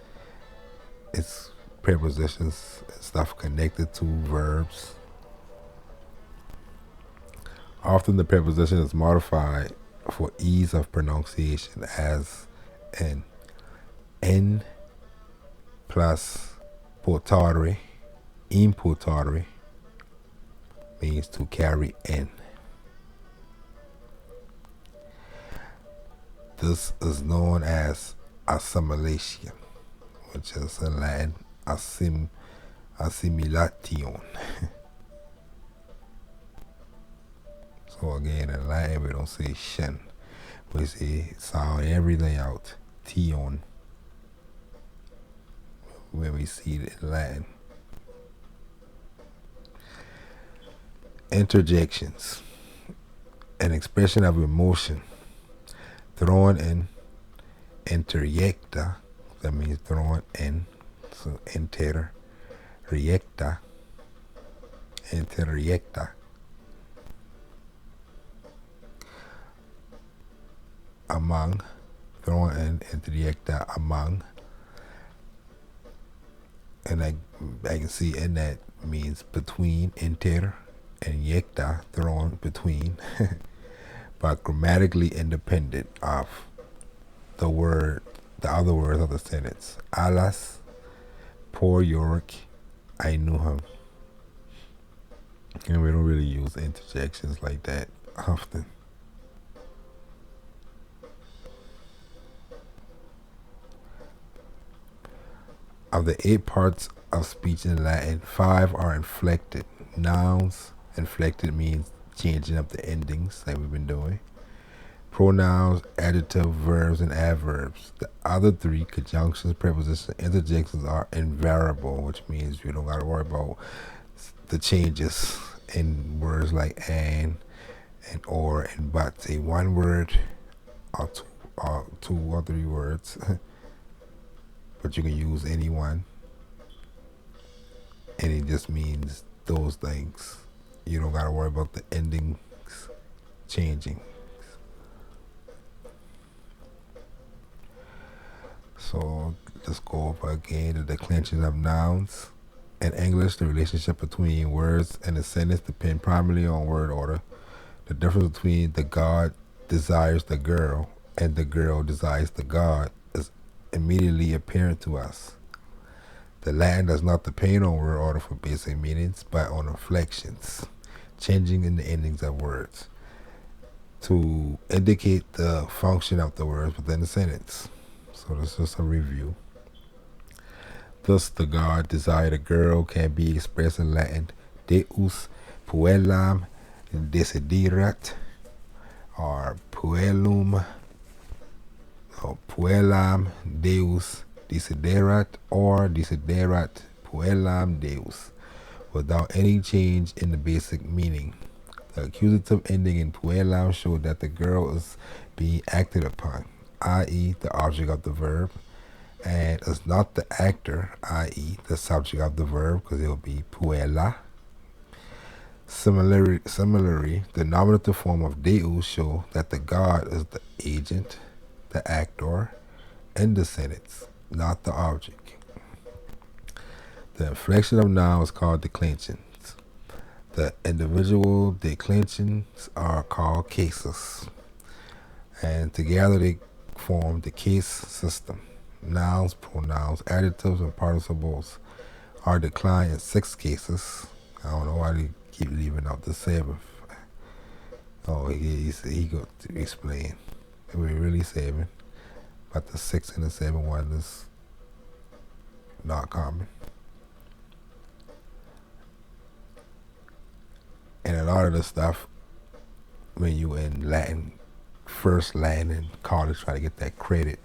it's prepositions and stuff connected to verbs. Often the preposition is modified for ease of pronunciation, as in plus portare, importare, means to carry in. This is known as assimilation, which is in Latin assimilation. So again, in Latin we don't say shin, we say sound everything out, tion, when we see it in Latin. Interjections, an expression of emotion thrown in. Interjecta, that means thrown in. So riecta, riecta. Among, throwing in, riecta, among. And I can see in that means between, inter, and yecta, thrown between, but grammatically independent of the other words of the sentence. Alas, poor Yorick, I knew him. And we don't really use interjections like that often. Of the 8 parts of speech in Latin, 5 are inflected. Nouns, inflected means changing up the endings like we've been doing. Pronouns, adjective, verbs, and adverbs. The other 3, conjunctions, prepositions, interjections, are invariable, which means you don't got to worry about the changes in words like and or and but. Say one word or two or 3 words. But you can use any one, and it just means those things. You don't gotta worry about the endings changing. So let's go over again the declension of nouns. In English, the relationship between words and a sentence depend primarily on word order. The difference between the God desires the girl and the girl desires the God is immediately apparent to us. The Latin does not depend on word order for basic meanings, but on inflections, changing in the endings of words, to indicate the function of the words within the sentence. So this is just a review. Thus, the God desired a girl can be expressed in Latin, Deus puellam desiderat, or puellum, or puellam Deus desiderat, or desiderat puellam Deus, without any change in the basic meaning. The accusative ending in puellam showed that the girl is being acted upon, i.e. the object of the verb, and is not the actor, i.e. the subject of the verb, because it will be puella. Similarly, the nominative form of Deus show that the God is the agent, the actor, in the sentence, not the object. The inflection of nouns is called declensions. The individual declensions are called cases, and together they form the case system. Nouns, pronouns, adjectives, and participles are declined in 6 cases. I don't know why they keep leaving out the 7th. Oh, he go to explain. We're really 7, but the 6 and the 7 one is not common. And a lot of the stuff, when you in Latin, first Latin in college, try to get that credit,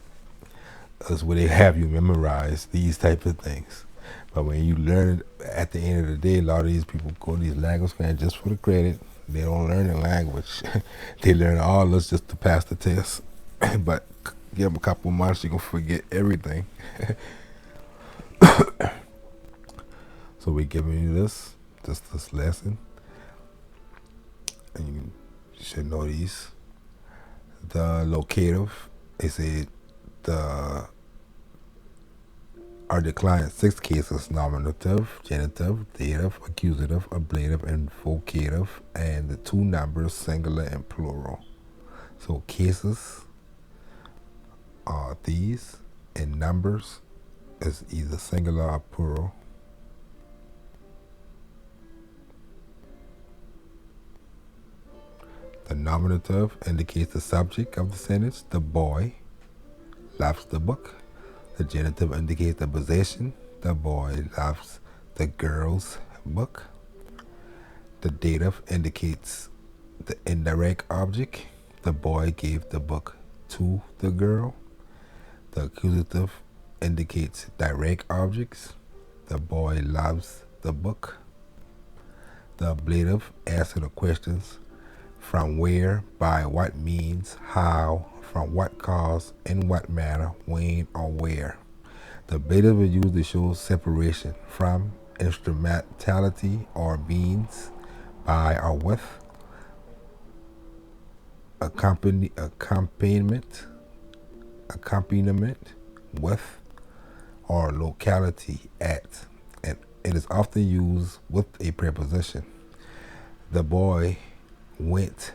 is where they have you memorize these type of things. But when you learn it, at the end of the day, a lot of these people go to these language schools just for the credit. They don't learn the language. They learn all this just to pass the test. But give them a couple months, you're going to forget everything. So we're giving you this lesson. And you should know these. The locative, they say are declined in 6 cases: nominative, genitive, dative, accusative, ablative, and vocative, and the 2 numbers, singular and plural. So cases are these, and numbers is either singular or plural. The nominative indicates the subject of the sentence, the boy loves the book. The genitive indicates the possession, the boy loves the girl's book. The dative indicates the indirect object, the boy gave the book to the girl. The accusative indicates direct objects, the boy loves the book. The ablative answers the questions from where, by what means, how, from what cause, in what manner, when, or where. The ablative is used to show separation from instrumentality or means by or with accompaniment with or locality at, and it is often used with a preposition. The boy went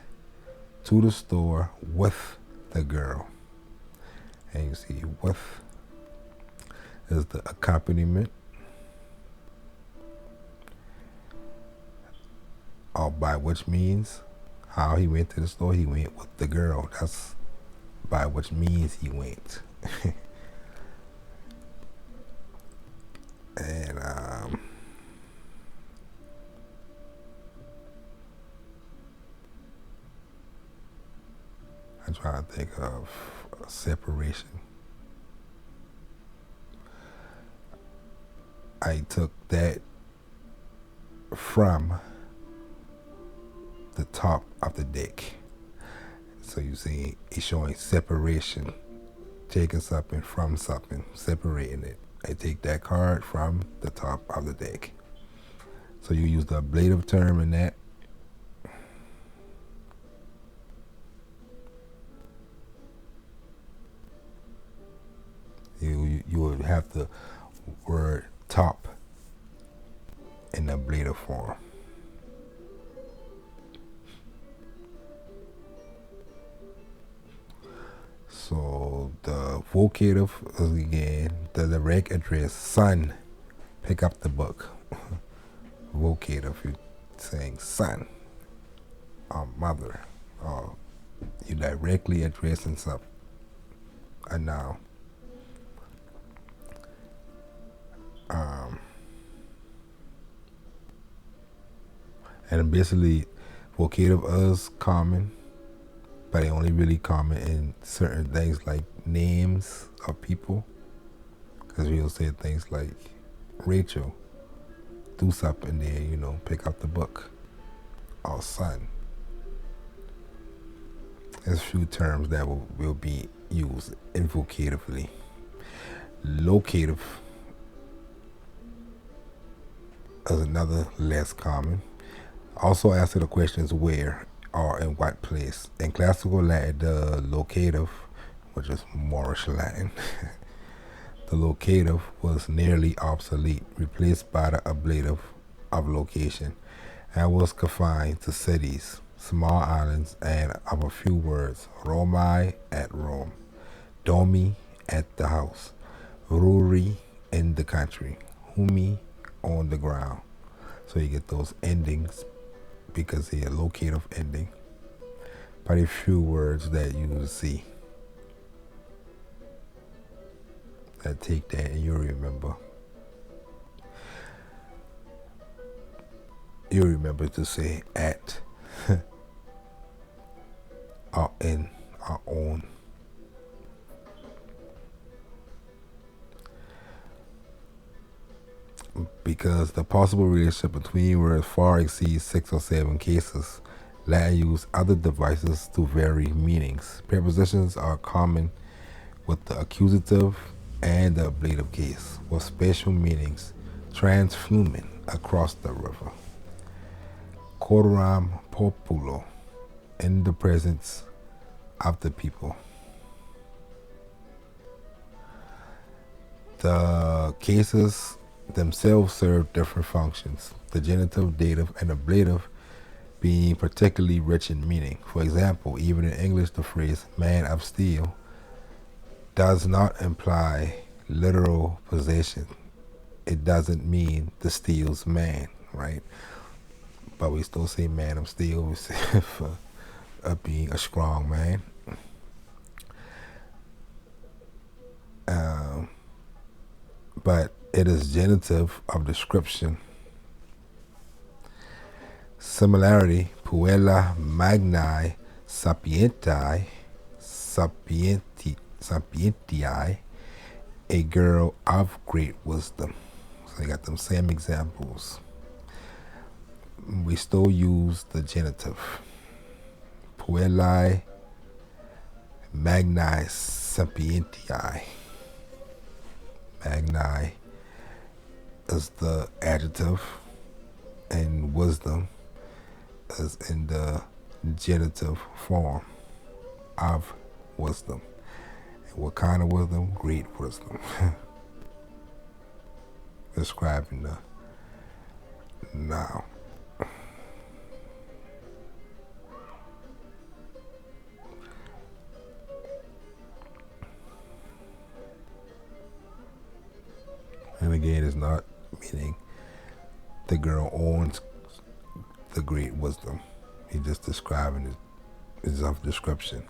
to the store with the girl. And you see, with is the accompaniment, or by which means how he went to the store. He went with the girl. That's by which means he went. And I'm trying to think of a separation. I took that from the top of the deck. So you see, it's showing separation, taking something from something, separating it. I take that card from the top of the deck. So you use the ablative term in that. You would have the word top in the ablative form. So the vocative is again the direct address. Son, pick up the book. Vocative, you're saying son or mother, or you're directly addressing something, a noun. And basically, vocative is common, but it only really common in certain things like names of people. Because we'll say things like Rachel, do something there, pick up the book, or son. There's a few terms that will be used invocatively. Locative is another less common. Also answer the questions where or in what place. In classical Latin, the locative, which is Moorish Latin, the locative was nearly obsolete, replaced by the ablative of location, and was confined to cities, small islands, and of a few words. Romae at Rome, domi at the house, ruri in the country, humi on the ground. So you get those endings because they're locative ending. But a few words that you will see that take that and you'll remember. You'll remember to say at or in or on. Because the possible relationship between words far exceeds 6 or 7 cases, Latin used other devices to vary meanings. Prepositions are common with the accusative and the ablative case, with special meanings transfuming across the river. Coram populo, in the presence of the people. The cases themselves serve different functions, the genitive, dative, and ablative being particularly rich in meaning. For example, even in English, the phrase man of steel does not imply literal possession. It doesn't mean the steel's man, right? But we still say man of steel, we say for being a strong man. But it is genitive of description. Similarity, puella magni sapientiae, a girl of great wisdom. So I got them same examples. We still use the genitive. Puellae magni sapientiae. Magni is the adjective, and wisdom is in the genitive form of wisdom. And what kind of wisdom? Great wisdom. Describing the noun. And again, it's not meaning the girl owns the great wisdom. He's just describing it. It's of description.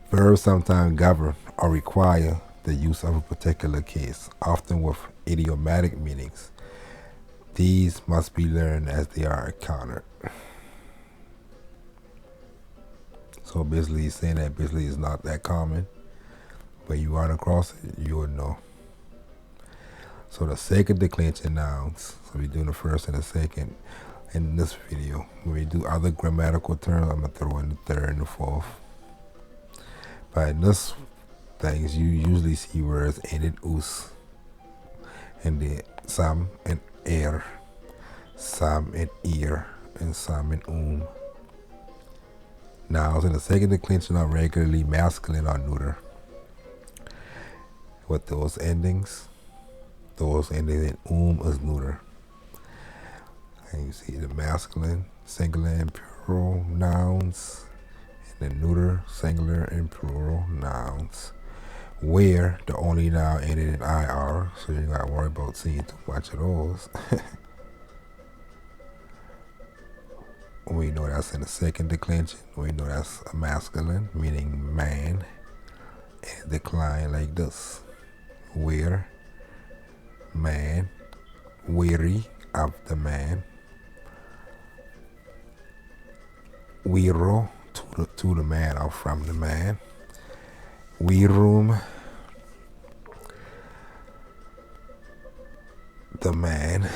Verbs sometimes govern or require the use of a particular case, often with idiomatic meanings. These must be learned as they are encountered. So basically, he's saying that basically it's not that common, but you run across it, you will know. So the second declension nouns, so we're doing the first and the second in this video. When we do other grammatical terms, I'm going to throw in the third and the fourth. But in this things, you usually see words ended us, and the some and er, some and ear, and some and Nouns in the second declension are regularly masculine or neuter. With those endings in is neuter. And you see the masculine, singular, and plural nouns, and the neuter, singular, and plural nouns. Where the only noun ended in IR, so you gotta worry about seeing too much of those. We know that's in the second declension. We know that's a masculine, meaning man, and decline like this. Where, man, weary of the man. Wiro, to the man or from the man. Wirum, the man.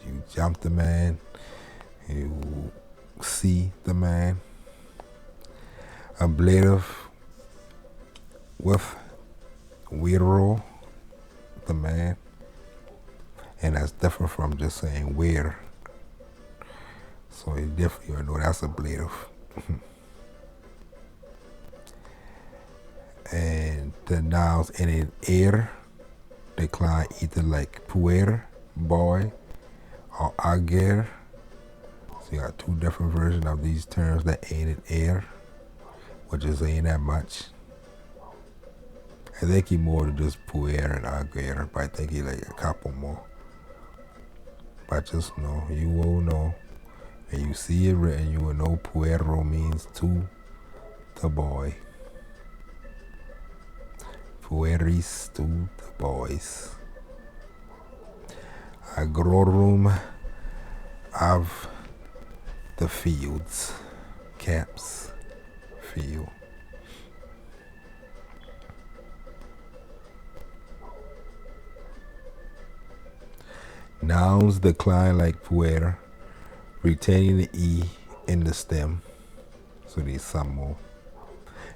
You jump the man. You see the man. Ablative with wiro, the man. And that's different from just saying where. So you definitely know that's ablative. And the nouns in air decline either like puer, boy, or ager. So you got two different versions of these terms that ain't in air, which is ain't that much. I think he more than just puer and ager, but I think he like a couple more. But just know, you will know, when you see it written, you will know puero means to the boy. Pueris, to the boys. Agrorum, of the fields. Caps, field. Nouns decline like puer, retaining the E in the stem. So there's some more.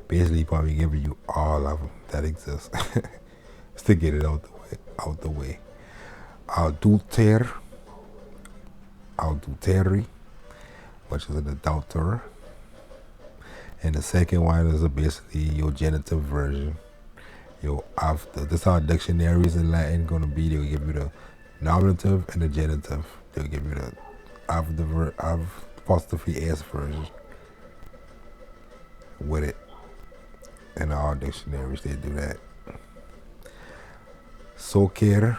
Basically, probably giving you all of them that exist. Just to get it out the way. Adulteri, which is an adulterer. And the second one is basically your genitive version. Your after. This is how dictionaries in Latin gonna be. They'll give you the nominative and the genitive. They'll give you the apostrophe S version with it. In all dictionaries, they do that. Soker,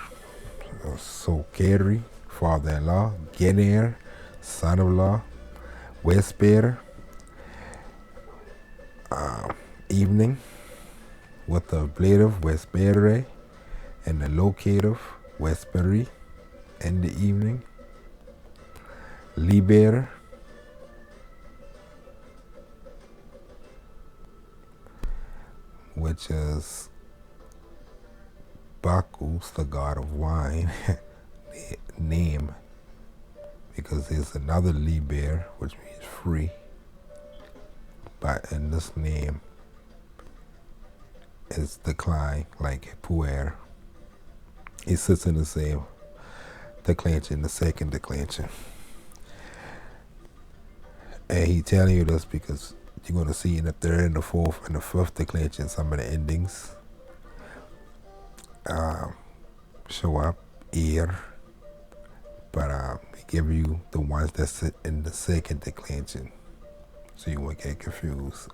Sokeri, father-in-law. Gener, son-in-law. Vesper, evening, with the ablative vespere, and the locative vesperi, in the evening. Liber, which is Bacchus, the god of wine, name, because there's another liber, which means free, but in this name is decline, like puer. It sits in the same declension, the second declension. And he telling you this because you're going to see in the third and the fourth and the fifth declension some of the endings show up here, but we give you the ones that sit in the second declension, so you won't get confused.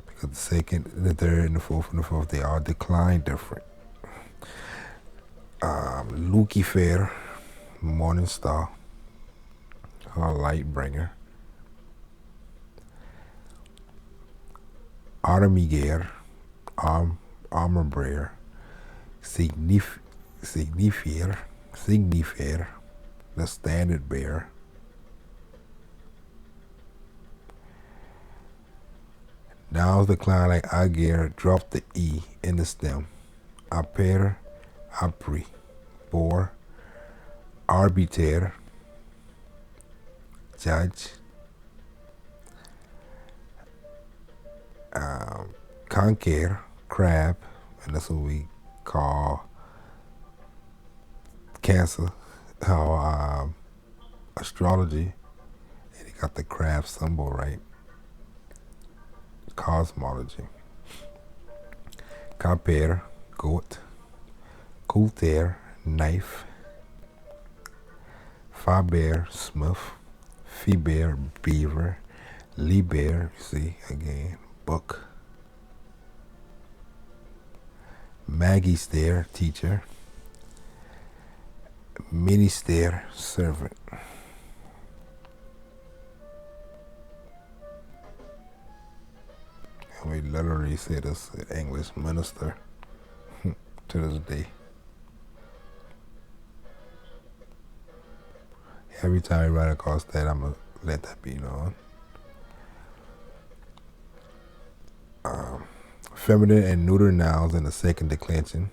Because the second, the third, and the fourth, they all decline different. Lucifer, morning star, light bringer. Armiger, armor bearer. Signifier, the standard bearer. Nouns decline like ager, drop the E in the stem. Aper, apri, bore, arbiter, judge, conquer, crab, and that's what we call Cancer, our astrology, and it got the crab symbol, right? Cosmology. Compare, goat. Coulter, knife. Faber, smith. Fiber, beaver. Liber, see, again, book. Magister, teacher. Minister, servant. And we literally say this in English, minister, to this day. Every time I run across that, I'm going to let that be known. Feminine and neuter nouns in the second declension.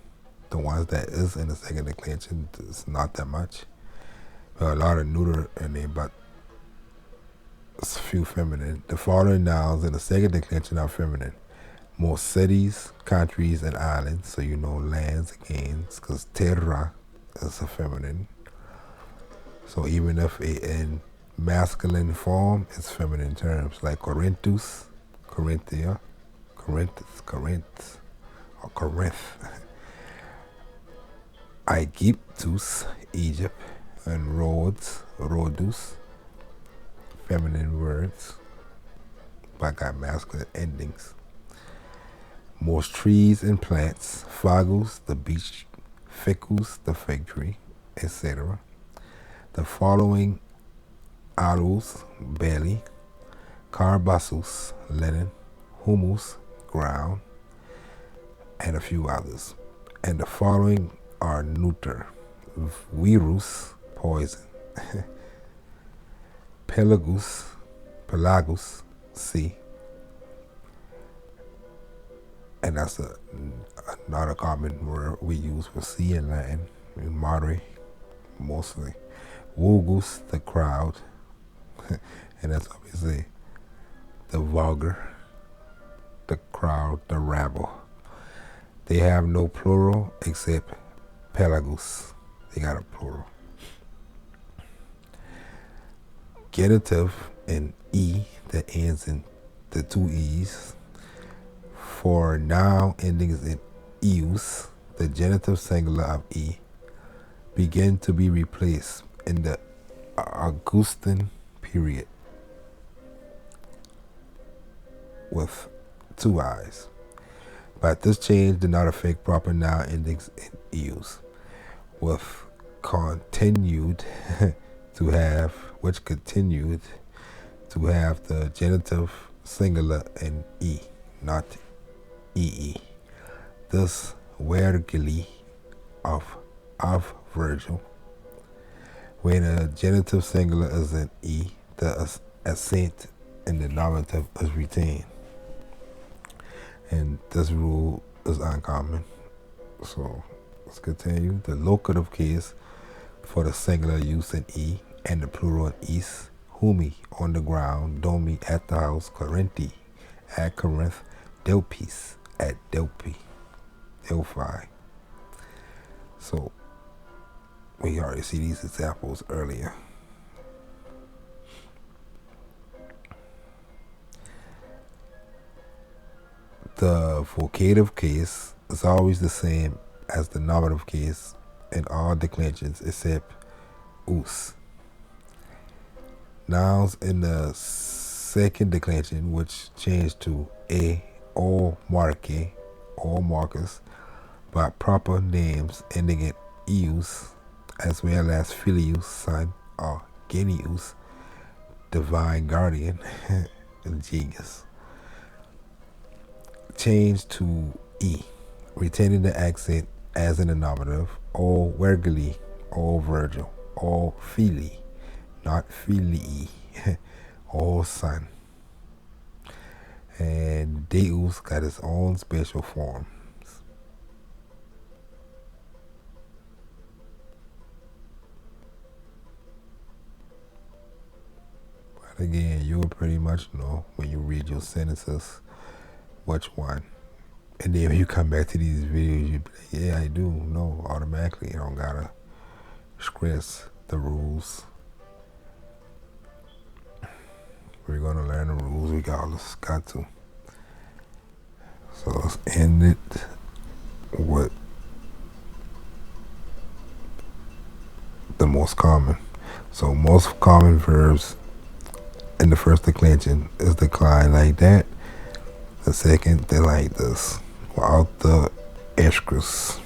The ones that is in the second declension, it's not that much. A lot of neuter in there, but it's a few feminine. The following nouns in the second declension are feminine. More cities, countries, and islands. So you know lands again, because terra is a feminine. So even if in masculine form, it's feminine terms like Corinthus, Corinthia, Corinth, or Corinth. Aegyptus, Egypt, and Rhodes, Rhodus, feminine words, but got masculine endings. Most trees and plants, fagus, the beech, ficus, the fig tree, etc. The following arus, belly, carbasus, linen, humus, ground, and a few others. And the following are neuter: virus, poison, pelagus, sea, and that's not a common word we use for sea in Latin, in mare, mostly. Vulgus, the crowd, and that's what we say, the vulgar, the crowd, the rabble. They have no plural except pelagus. They got a plural. Genitive in E that ends in the two E's. For noun endings in eus, the genitive singular of E begin to be replaced in the Augustan period with two I's. But this change did not affect proper noun endings in eus, with continued to have, which continued to have the genitive singular in E, not EE. This Regulae of Virgil, where the genitive singular is in E, the accent in the nominative is retained. And this rule is uncommon. So let's continue. The locative case for the singular use in E and the plural in east: humi, on the ground; domi, at the house; Corinthi, at Corinth; Delpis, at Delphi. Delphi. So we already see these examples earlier. The vocative case is always the same as the nominative case in all declensions except us. Nouns in the second declension, which changed to a or marque or marcus, by proper names ending in eus, as well as filius, son, or genius, divine guardian, and genius. Change to e, retaining the accent as in the nominative, or Regulae, or Virgil, or Fili, not Filii, or son. And Deus got its own special forms. But again, you'll pretty much know when you read your sentences which one. And then when you come back to these videos, you be like, yeah, I do know automatically. I don't gotta stress the rules. We're gonna learn the rules regardless. Got to. So let's end it with the most common. So most common verbs in the first declension is decline like that. The second, they like this, without the eschus.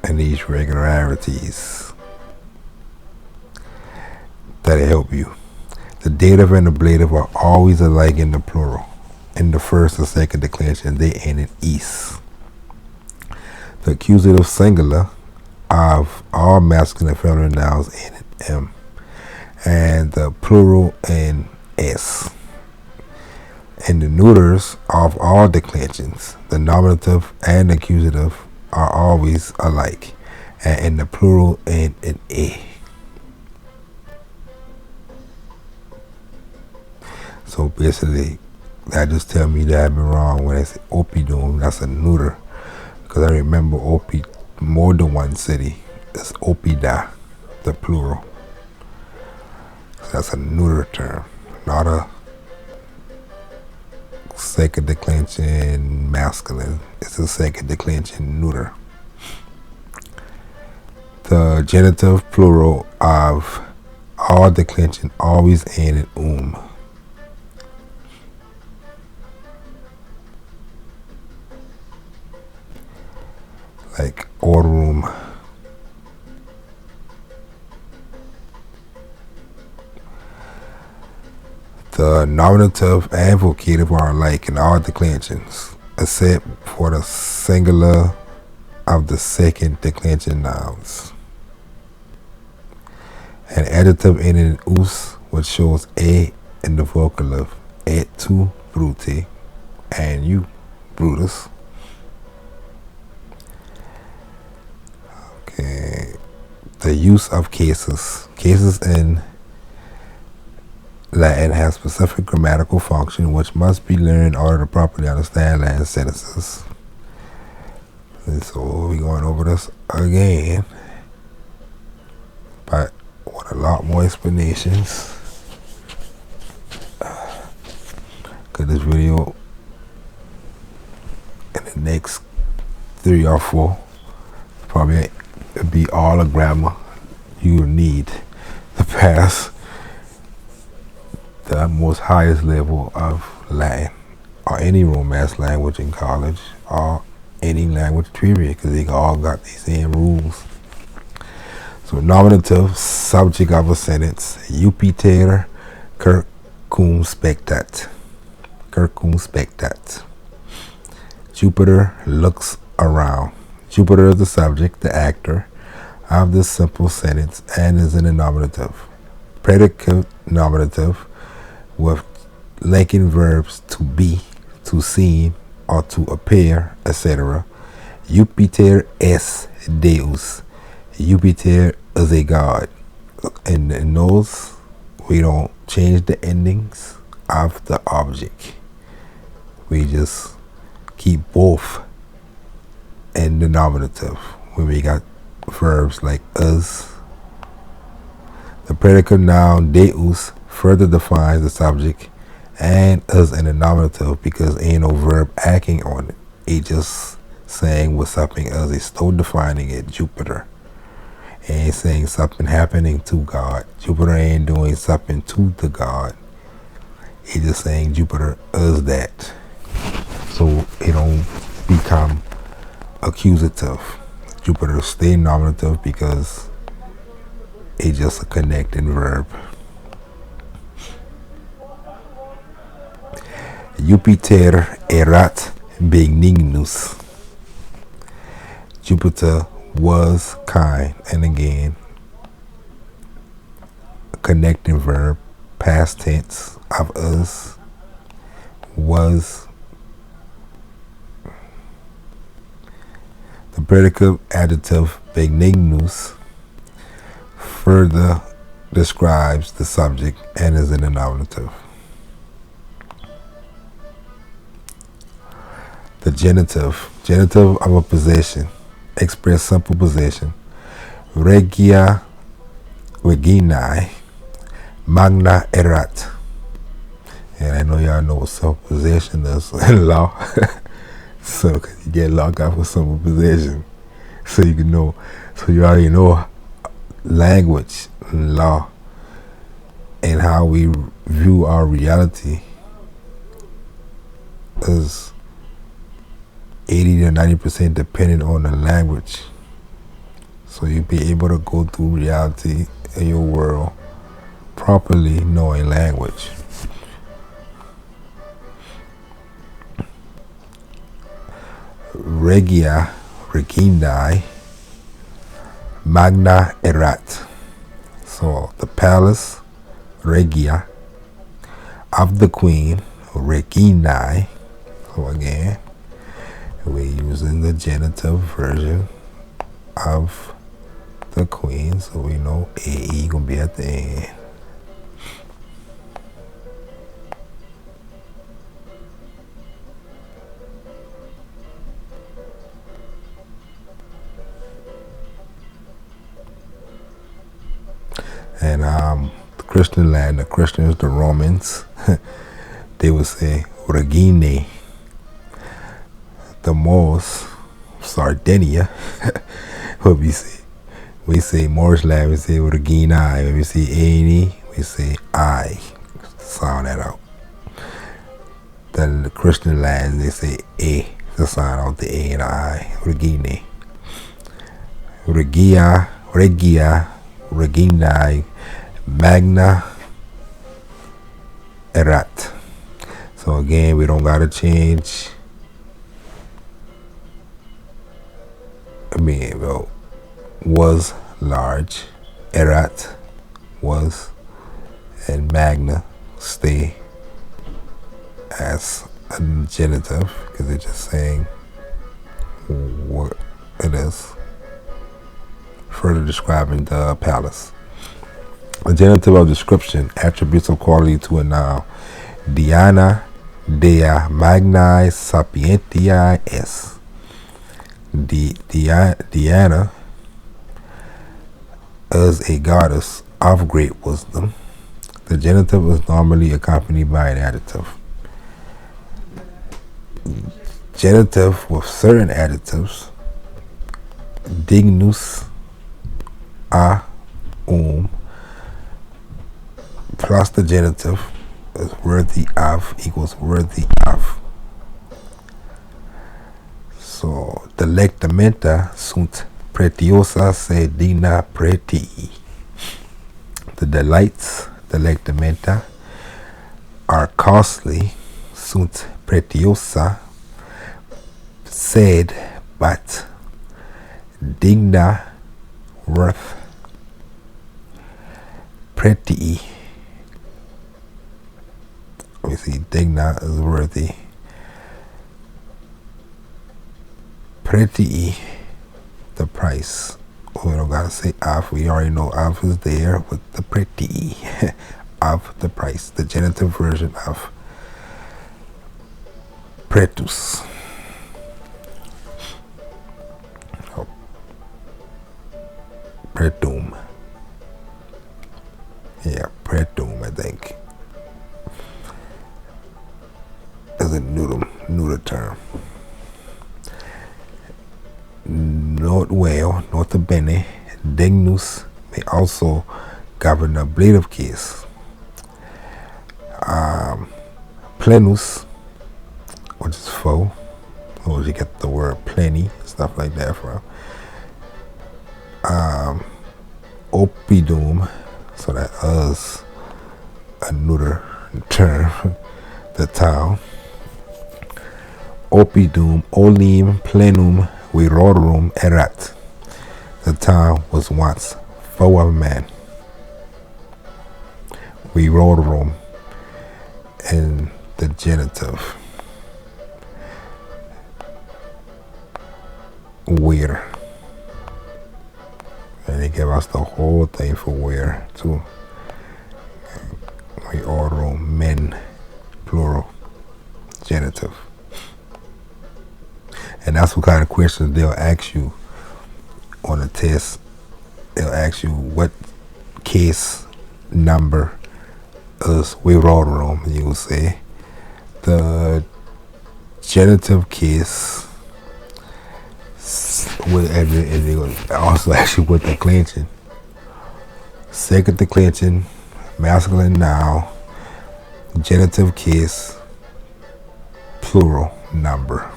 And these regularities that'll help you. The dative and ablative are always alike in the plural. In the first and second declension, they end in "is." The accusative singular of all masculine and feminine nouns end in "m," and the plural in "s." In the neuters of all declensions, the nominative and accusative are always alike, and in the plural end in "a." So basically, that just tell me that I've been wrong when I say oppidum. That's a neuter, because I remember more than one city. It's oppida, the plural. So that's a neuter term, not a second declension masculine. It's a second declension neuter. The genitive plural of all declension always end in like aurum. The nominative and vocative are alike in all declensions, except for the singular of the second declension nouns. An adjective ending in us, which shows a in the vocative, et tu, Brute, and you, Brutus. Okay. The use of cases. Cases in Latin have specific grammatical function which must be learned in order to properly understand Latin sentences. And so we're going over this again, but with a lot more explanations. Because this video in the next 3 or 4 probably be all the grammar you need to pass the most highest level of Latin or any Romance language in college or any language period, because they all got these same rules. So nominative, subject of a sentence, Jupiter circumspectat. Circumspectat. Jupiter looks around. Jupiter is the subject, the actor, of this simple sentence and is in the nominative. Predicate nominative with linking verbs to be, to seem, or to appear, etc. Jupiter es Deus. Jupiter is a god. And in those, we don't change the endings of the object. we just keep both in the nominative. When we got verbs like us, the predicate noun deus further defines the subject and us in the nominative because ain't no verb acting on it. It just saying what's something else. It's still defining it. Jupiter ain't saying something happening to God. Jupiter ain't doing something to the God. It's just saying Jupiter is that. So it don't become accusative. Jupiter stay nominative because it's just a connecting verb. Jupiter erat benignus. Jupiter was kind, and again, a connecting verb, past tense of us, was. The predicate adjective benignus further describes the subject and is in the nominative. The genitive of a possession, express simple possession. Regulae magna erat. And I know y'all know what simple possession is in law. So you get locked up for simple possession. So you can know, so you already know language, law, and how we view our reality is 80 to 90% dependent on the language. So you'll be able to go through reality in your world properly knowing language. Regulae magna erat. So the palace, regia, of the queen, reginae. So again, we're using the genitive version of the queen, so we know AE gonna be at the end. And the Christian land, the Christians, the Romans, they would say Regine. The Moors, Sardinia, what we say Moorish land, we say Regine. When we say A&E, we say I. Sound that out. Then the Christian land, they say A. To sound out the A and I. Regine. Regia, Reginae, magna erat. So again, we don't gotta change. Well, was large, erat was, and magna stay as a genitive because they're just saying what it is. Further describing the palace. A genitive of description, attributes of quality to a noun. Diana dea magnae sapientiae est. Diana is a goddess of great wisdom. The genitive is normally accompanied by an adjective. Genitive with certain adjectives. Dignus a plus the genitive is worthy of equals worthy of. So delectamenta sunt pretiosa se digna pretii. The delights, delectamenta, are costly, sunt pretiosa, said, but digna, worth, pretii. We see digna is worthy. Pretii, the price. We don't gotta say of. We already know of is there with the pretii of the price, the genitive version of. pretus. Oh, pretum. Yeah, pretum, I think. Is a neuter term. Note well, nota bene, dignus may also govern the ablative case. Plenus, which is full, or you get the word plenty, stuff like that from. Opidum, so that is a neuter term, the town. Opidum olim plenum virorum erat. The town was once full of men. Virorum in the genitive. Where. And they give us the whole thing for where too. Virorum, men, plural, genitive. And that's what kind of questions they'll ask you on a test. They'll ask you what case number is virorum. You will say the genitive case. And they will also ask you what declension. Second declension, masculine noun, genitive case, plural number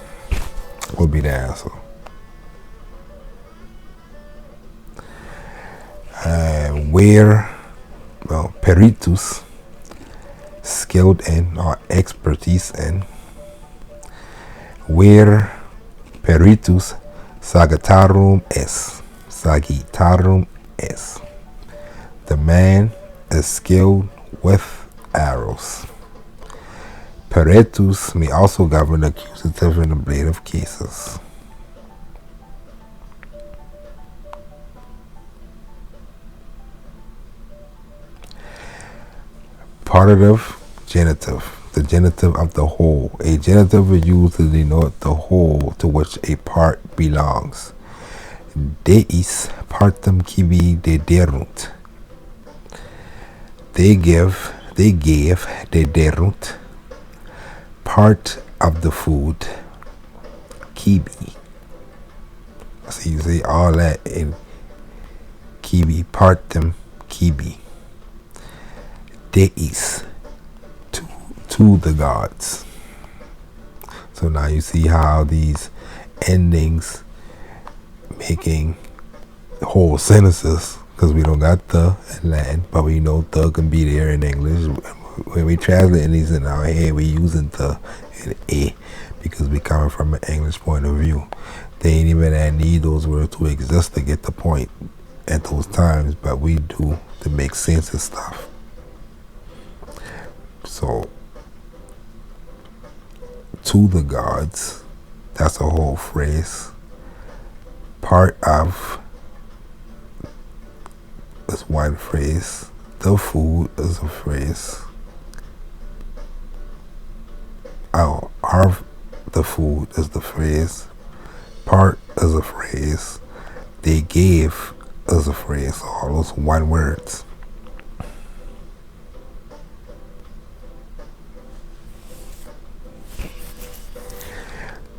will be the answer. Where, well, peritus, skilled in or expertise in. Where peritus sagittarum est. Sagittarum est. The man is skilled with arrows. Peritus may also govern accusative and ablative cases. Partitive genitive, the genitive of the whole. A genitive is used to denote the whole to which a part belongs. Deis partem cibi dederunt. They gave, dederunt, part of the food, cibi. So you say all that in cibi, partem cibi. Deis, to the gods. So now you see how these endings making whole sentences, because we don't got the in Latin, but we know the can be there in English. When we translate these in our head, we using the and a because we coming from an English point of view. They ain't even need those words to exist to get the point at those times, but we do to make sense of stuff. So, to the gods, that's a whole phrase. Part of is one phrase. The food is a phrase. The food is the phrase. Part is a phrase. They gave is a phrase. All those one words.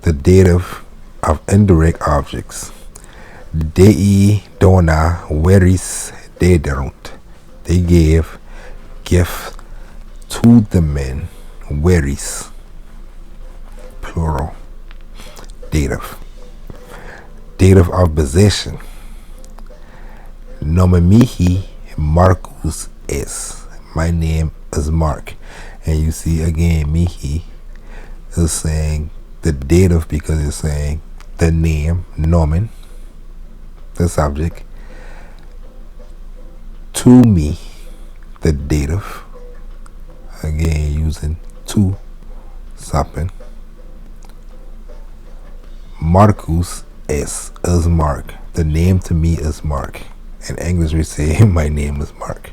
The dative of indirect objects. Dei dona veris dederunt. They gave gift to the men. Veris, plural. Dative. Dative of possession. Nomen mihi Marcus est. My name is Mark. And you see again, mihi is saying the dative because it's saying the name, nomen, the subject. To me, the dative. Again, using to something. Marcus is Mark. The name to me is Mark. In English, we say my name is Mark.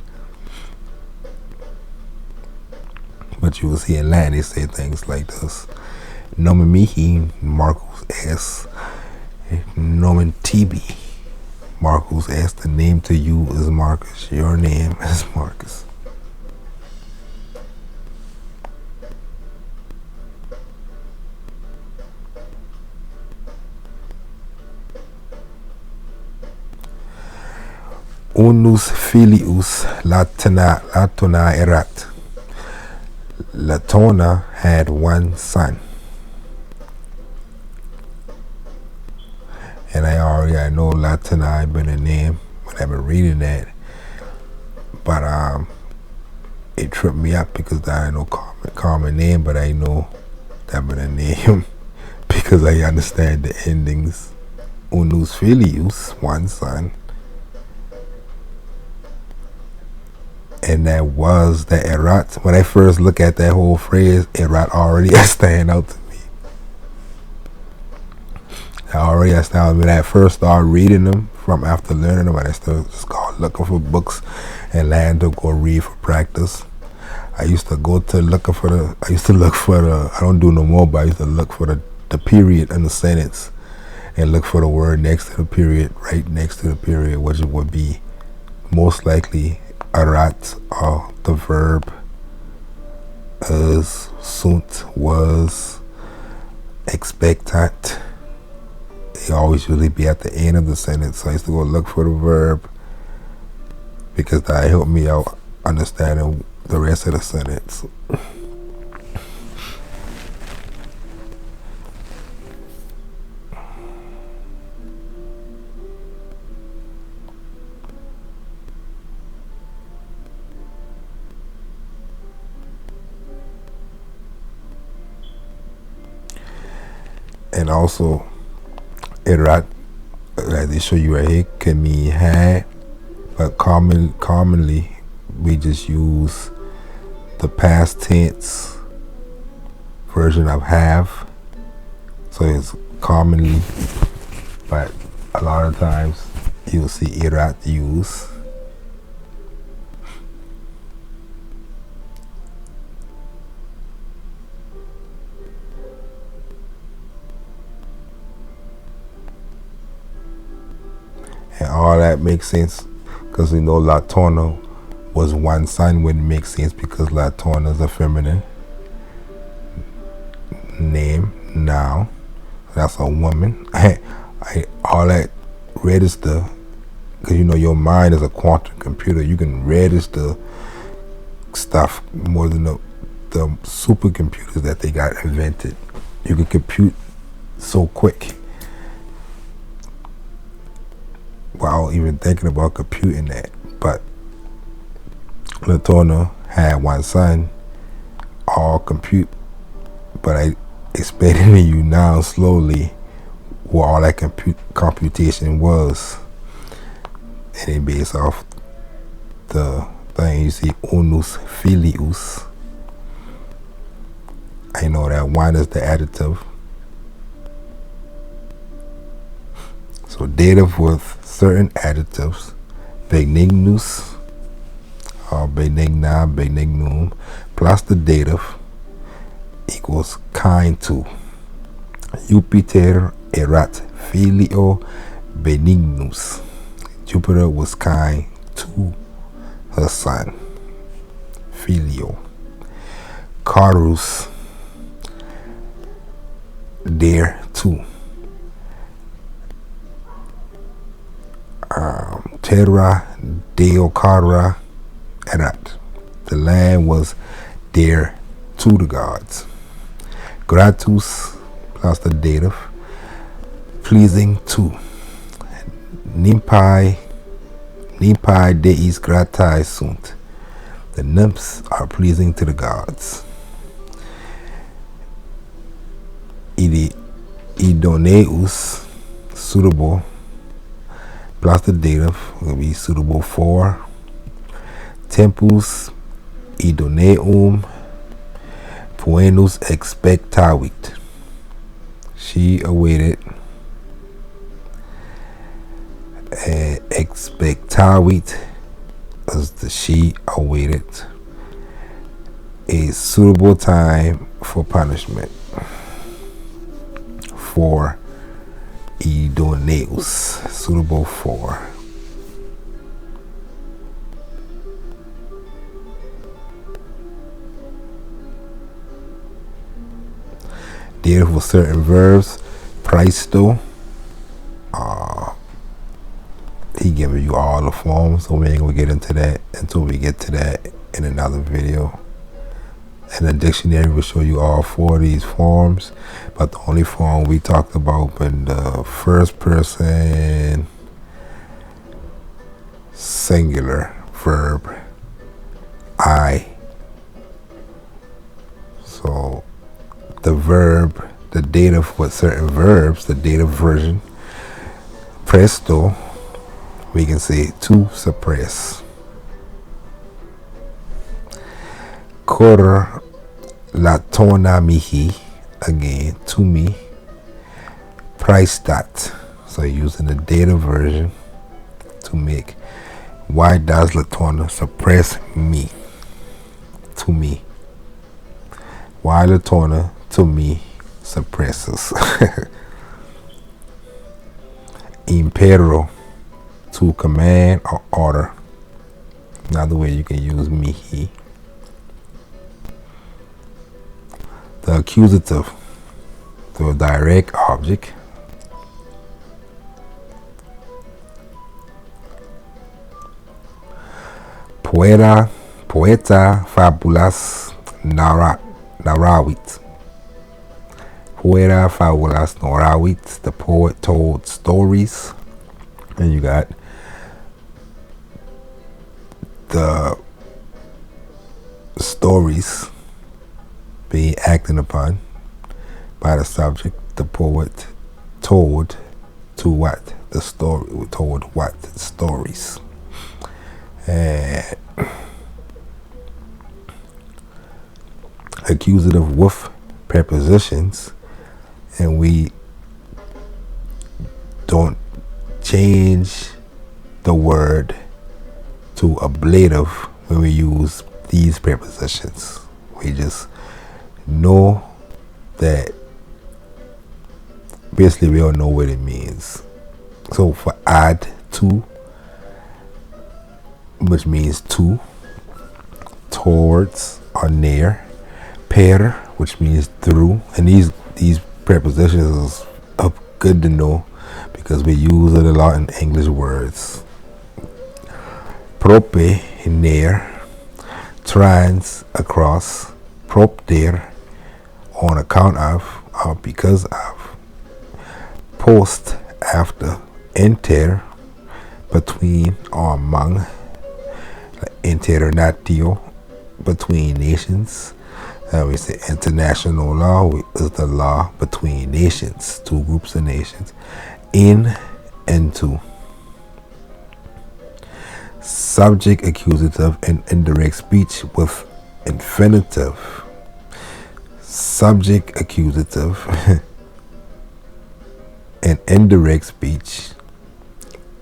But you will see in Latin, they say things like this. nomen mihi, Marcus est nomen tibi. Marcus est, the name to you is Marcus. Your name is Marcus. Unus filius Latona erat. Latona had one son. And I know Latona had been a name when I've been reading that. But it tripped me up because I know common name, but I know that been a name because I understand the endings. Unus filius, one son. And that was the erat. When I first look at that whole phrase, erat already stand out to me. I stand when I first started reading them from after learning them, and I still just go looking for books and land to go read for practice. I used to look for the, I don't do no more, but I used to look for the period in the sentence and look for the word next to the period, right next to the period, which would be most likely erat, or the verb is, sunt, was, expectant. They always usually be at the end of the sentence. So I used to go look for the verb because that helped me out understanding the rest of the sentence. And also, erat, like they show you right here, can mean had, but commonly we just use the past tense version of have. So it's commonly, but a lot of times you'll see erat used. And all that makes sense because we know Latona was one son. Wouldn't make sense because Latona is a feminine name now. That's a woman. All that register, because you know your mind is a quantum computer. You can register stuff more than the supercomputers that they got invented. You can compute so quick without even thinking about computing that. But Latona had one son, all compute, but I explaining to you now slowly what all that computation was, and it based off the thing you see, unus filius. I know that one is the adjective. So dative with certain adjectives, benignus, or benigna, benignum, plus the dative equals kind to. Jupiter erat filio benignus. Jupiter was kind to her son, filio. Carus, there too. Terra deo cara erat. The land was dear to the gods. Gratus plus the dative, pleasing to. Nymphae deis gratae sunt. The nymphs are pleasing to the gods. Idoneus, suitable, plus the dative will be suitable for. Tempus idoneum poenus expectavit. She awaited. Expectavit as the she awaited a suitable time for punishment. for idoneus, suitable for. Dative for certain verbs, praesto. He giving you all the forms, so we ain't gonna get into that until we get to that in another video. And the dictionary will show you all 4 of these forms, but the only form we talked about in the first person singular verb, I. So the verb, the dative with certain verbs, the dative version, presto, we can say to suppress. Cor latona mihi, again, to me. Praestat, so using the dative version to make. Why does latona suppress me? To me. Why latona to me suppresses. Impero, to command or order. Another way you can use mihi. The accusative, to a direct object. Poeta fabulas narawit. Poeta fabulas narawit. The poet told stories. And you got the stories being acted upon by the subject. The poet told to what? The story told what? Stories. And accusative with prepositions, and we don't change the word to ablative when we use these prepositions. We just know that basically we don't know what it means. So for add to, which means to, towards or near, per, which means through, and these prepositions are good to know because we use it a lot in English words. Prope, near, trans, across, propter, on account of or because of, post, after, inter, between or among, internatio, between nations. We say international law is the law between nations, 2 groups of nations. In and to. Subject, accusative, and indirect speech with infinitive. Subject, accusative, and indirect speech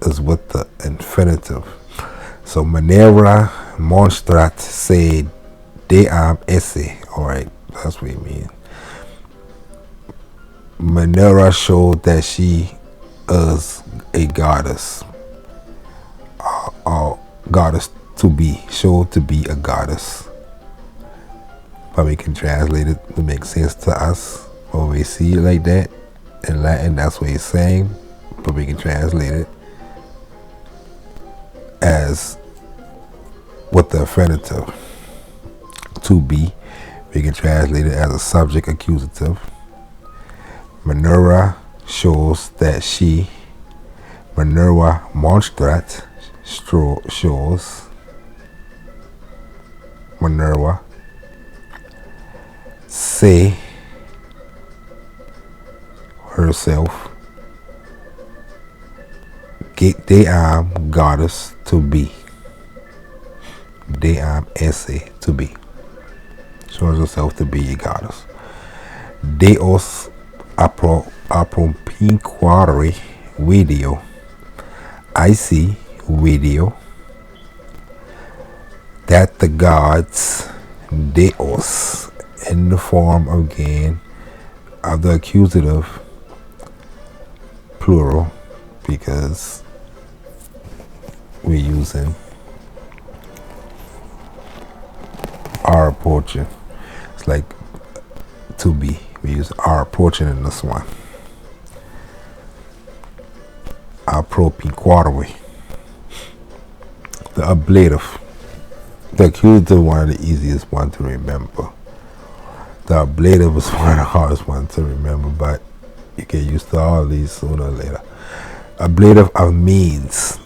is with the infinitive. So manera monstrat se deam esse. Alright, that's what it means. Manera showed that she is a goddess. Or goddess to be. Showed to be a goddess. But we can translate it to make sense to us. When we see it like that in Latin, that's what he's saying. But we can translate it as with the infinitive. To be. We can translate it as a subject accusative. Manera shows that she. Manera monstrat shows. Manera se herself. Deam goddess to be. Deam esse to be. Shows herself to be a goddess. Deos apropinquare video. I see video that the gods, Deos, in the form again of the accusative, plural because we're using are approaching. It's like to be. We use are approaching in this one. Appropriquarve. The ablative. The accusative one of the easiest one to remember. The ablative is one of the hardest ones to remember, but you get used to all these sooner or later. Ablative of means.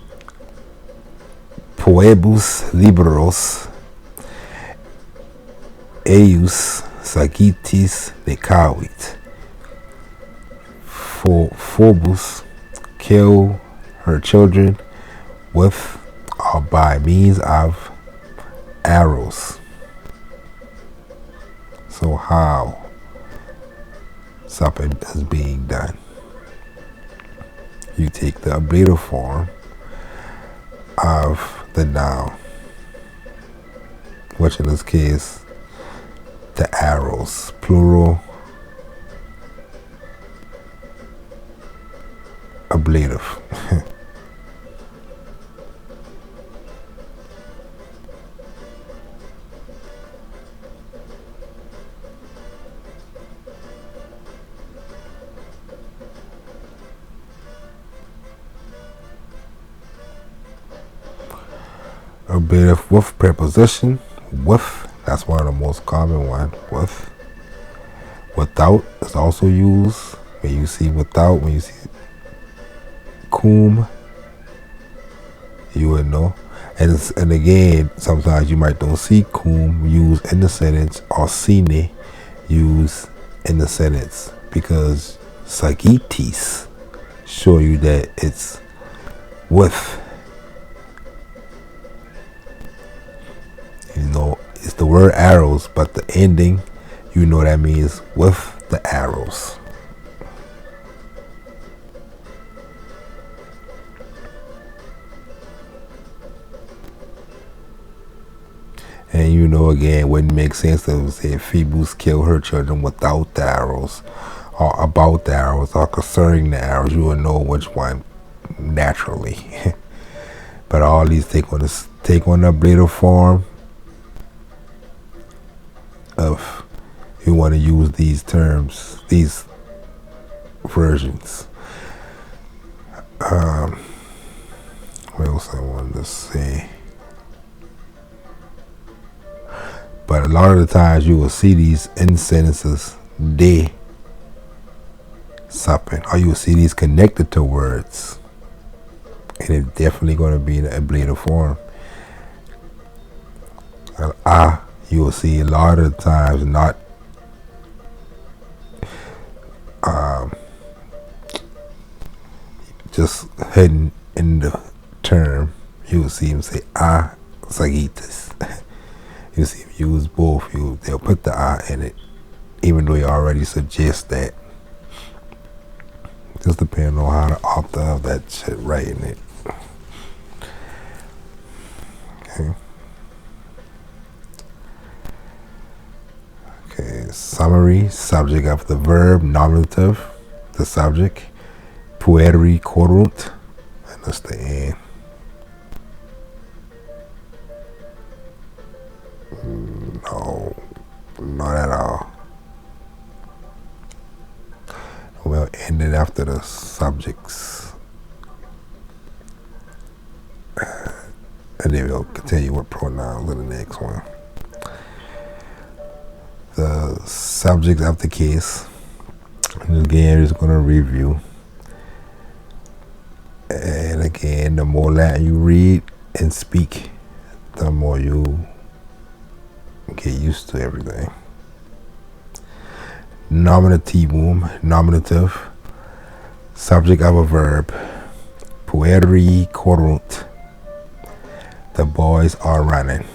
Poebus liberos eius sagitis decavit. Phobos kill her children with or by means of arrows. So how something is being done? You take the ablative form of the noun, which in this case the arrows, plural ablative. Ablative with preposition. With, that's one of the most common ones. With. Without is also used. When you see without, when you see cum, you would know. And again, sometimes you might don't see cum used in the sentence or sine used in the sentence because sagitis show you that it's with. You know, it's the word arrows, but the ending, you know that means with the arrows. And you know, again, wouldn't make sense to say Phoebus killed her children without the arrows, or about the arrows, or concerning the arrows. You would know which one naturally. But all these take on the ablative form of you want to use these terms, these versions. What else I wanted to say? But a lot of the times you will see these in sentences, de something, or you will see these connected to words, and it's definitely going to be in the ablative form. You will see a lot of the times not just hidden in the term. You will see him say sagitis. You see him use both. They'll put the in it, even though he already suggests that. Just depending on how the author of that shit writing it. Okay. Summary. Subject of the verb, nominative, the subject. Pueri corrunt, and that's the end. No, not at all. We'll end it after the subjects, and then we'll continue with pronouns in the next one. The subject of the case, and again, we're just going to review. And again, the more Latin you read and speak, the more you get used to everything. Nominativum, nominative, subject of a verb. Pueri corrunt, the boys are running.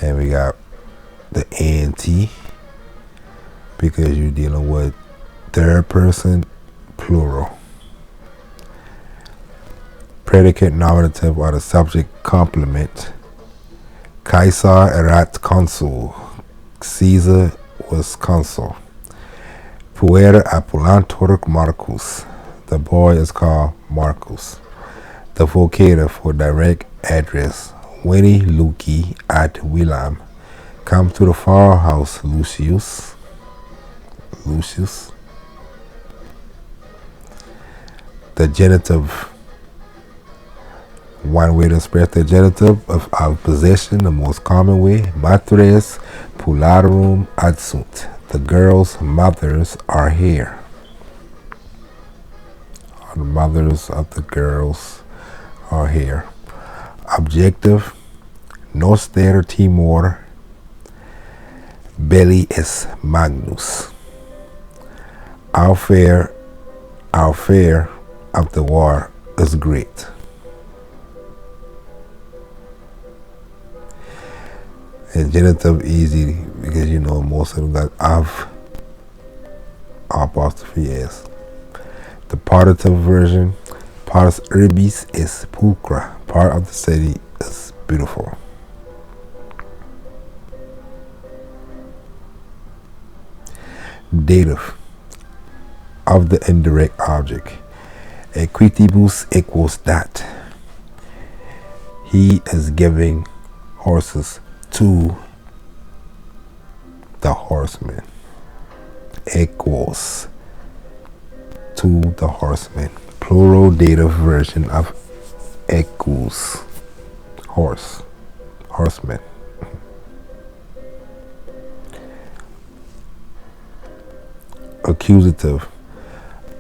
And we got the ant, because you're dealing with third person plural. Predicate, nominative, or the subject complement. Caesar erat consul, Caesar was consul. Puer appelantur Marcus. The boy is called Marcus. The vocator for direct address. Winnie Luki at Willam. Come to the farmhouse, Lucius. The genitive. One way to express the genitive of possession, the most common way. Matres pularum adsunt. The girls' mothers are here. The mothers of the girls are here. Objective. Noster timor belli est magnus. Our fear of the war is great. And genitive easy because you know most of them got of apostrophe s. The partitive version, parts urbis is pulchra. Part of the city is beautiful. Dative of the indirect object. Equitibus equals that. He is giving horses to the horseman. Equals to the horseman. Plural dative version of equals horseman. Accusative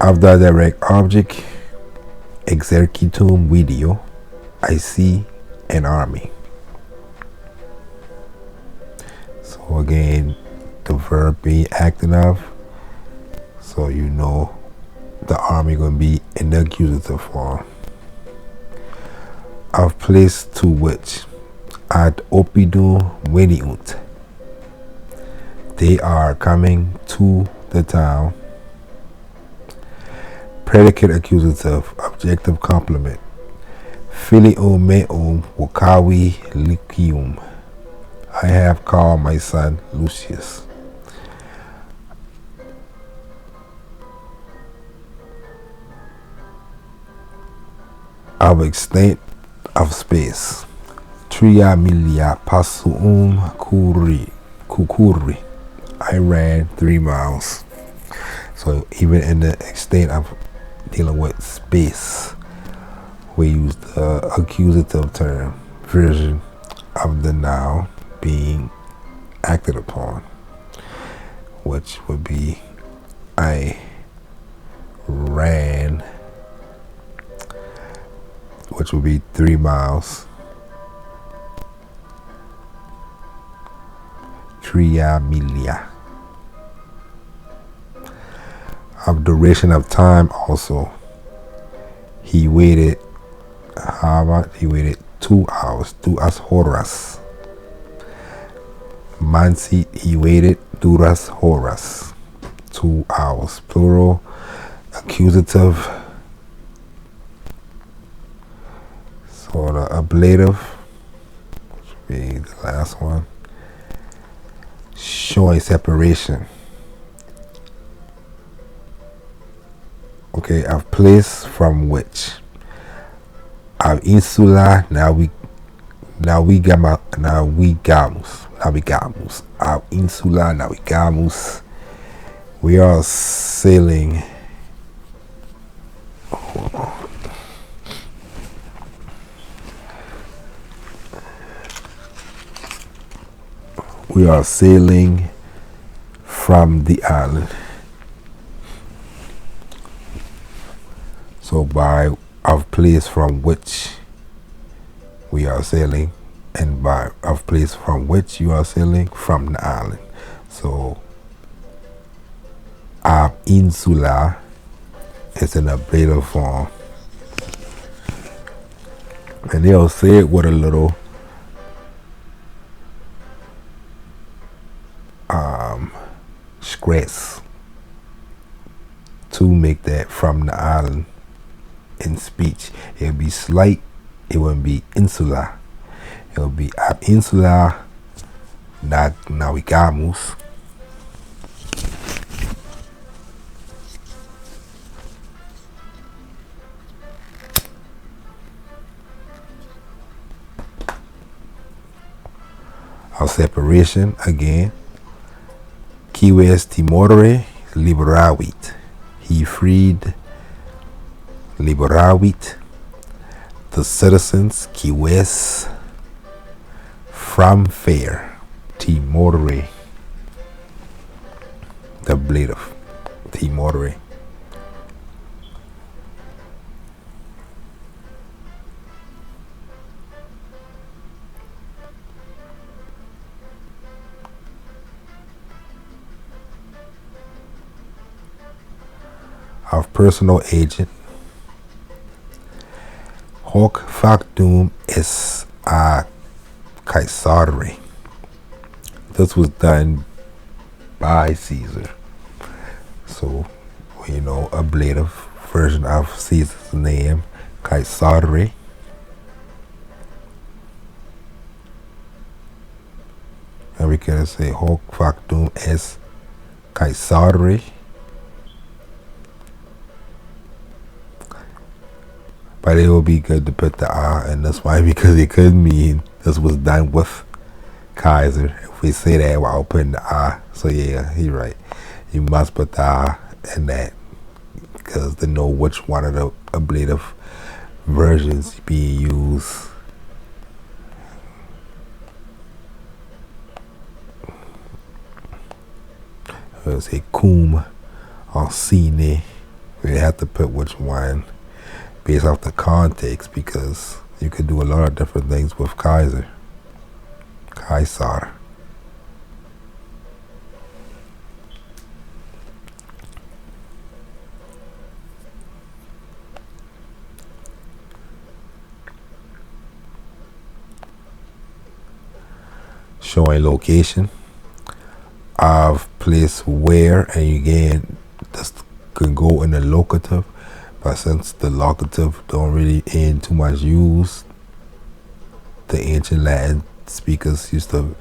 of the direct object. Exercitum video. I see an army. So again, the verb being acted of, so you know the army going to be in the accusative form. Of place to which. Ad opidum veniunt. They are coming to the town. Predicate accusative, objective complement. Filium meum vocavi Lycium. I have called my son Lucius. Of extent of space. Tria milia passuum cucurri. I ran 3 miles. So even in the extent of dealing with space, we use the accusative term version of the noun being acted upon, which would be I ran, which would be 3 miles. Tria milia. Of duration of time also. He waited, how much? He waited 2 hours, 2 horas. Mansit, he waited 2 horas, 2 hours. Plural, accusative. So the ablative, which would be the last one. Showing separation. Okay, of place from which. Of insula navigamos. Of insula navigamos. We are sailing. We are sailing from the island. So by of place from which we are sailing, and by of place from which you are sailing from the island. So ab insula is in a ablative form. And they'll say it with a little stress to make that from the island in speech. It would be slight, it wouldn't be insula. It would be ab insula Navigamus. Our separation again. Cives timore liberavit. He freed, liberavit, the citizens, cives, from fear. Timore, the blade of timore. Of personal agent. Hoc factum est a Caesare. This was done by Caesar. So, ablative version of Caesar's name, Caesare. And we can say hoc factum est Caesare. But it would be good to put the and that's why, because it could mean this was done with Kaiser. If we say that while putting the so yeah, you're right. You must put the in that, because to know which one of the ablative versions being used. Let's say cum or sine. We have to put which one based off the context, because you could do a lot of different things with Caesar. Showing location of place where, and again, this can go in the locative, but since the locative don't really in too much use, the ancient Latin speakers used to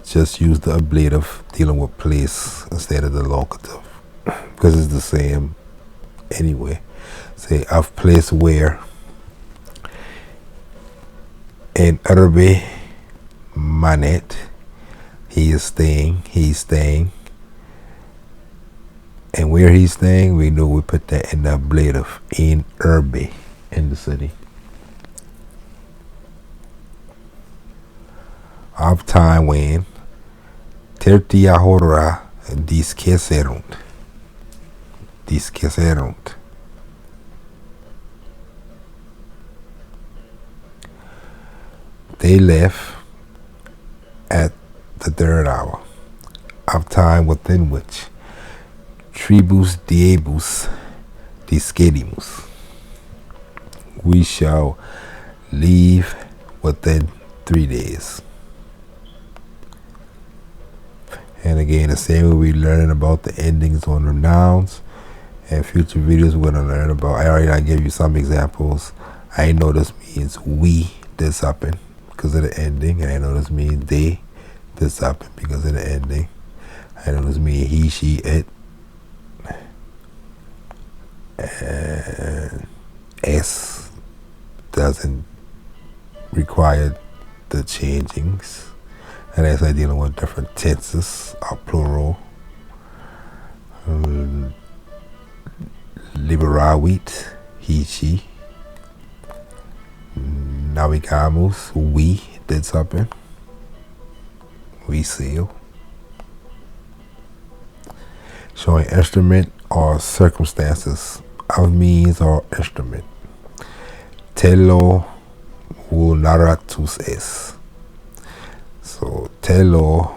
just use the ablative dealing with place instead of the locative, because it's the same anyway. Say of place where, in urbe manet, he's staying. And where he's staying, we know we put that in the ablative, in urbe, in the city. Of time when tertia hora disceserunt. They left at the third hour of time within which tribus diebus discedimus. We shall leave within 3 days. And again, the same way we're learning about the endings on the nouns. And future videos we're going to learn about. I already gave you some examples. I know this means we this happen because of the ending. And I know this means they this happen because of the ending. I know this means he, she, it. And S doesn't require the changings. And as I dealing with different tenses or plural. Liberavit, he, she. Navigamus, we did something. We sail. Showing instrument or circumstances of means or instrument. Telo vulneratus es. So telo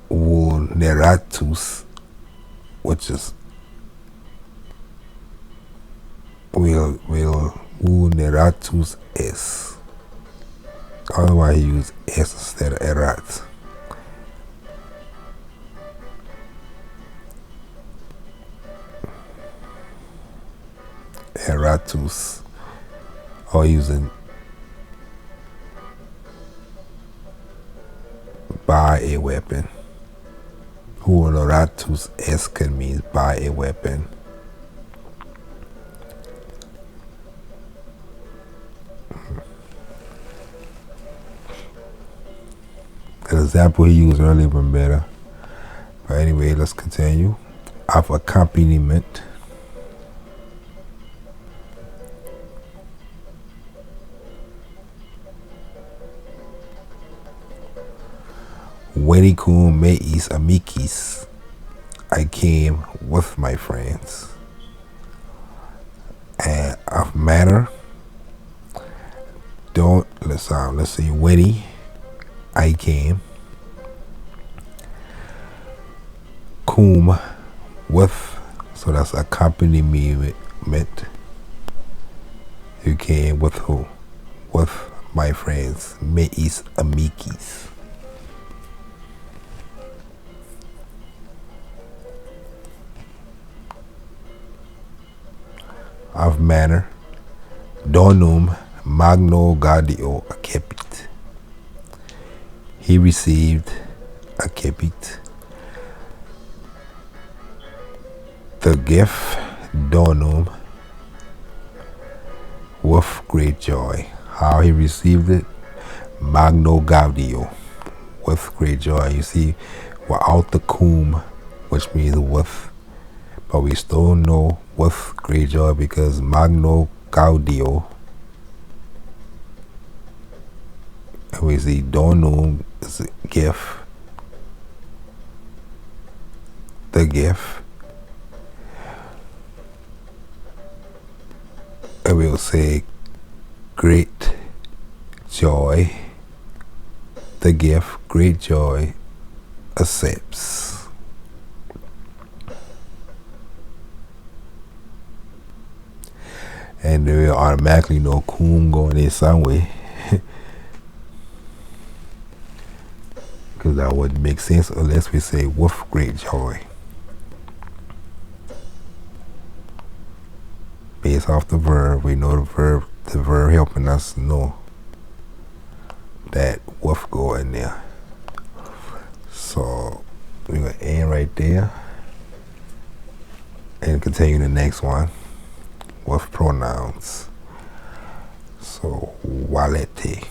vulneratus, which is will vulneratus es. Otherwise you use es instead of erat. Eratus, or using by a weapon. Huoloratus est means by a weapon. The example he used earlier was better. But anyway, let's continue. Of accompaniment. Venicum meis amicis. I came with my friends. And of manner. Let's say witty. I came. Cum with, so that's accompaniment. You came with who? With my friends. Meis amicis. Of manner. Donum magno gaudio accepit. He received accepit the gift donum with great joy. How he received it? Magno gaudio, with great joy. You see, without the cum, which means with, but we still know with great joy because magno gaudio. And we see donum is a gift. The gift. And we'll say great joy. The gift, great joy, accepts. And we automatically know cum going in some way. Because that wouldn't make sense unless we say with great joy. Based off the verb, we know the verb helping us know that with go in there. So we're going to end right there and continue the next one with pronouns. So, walete.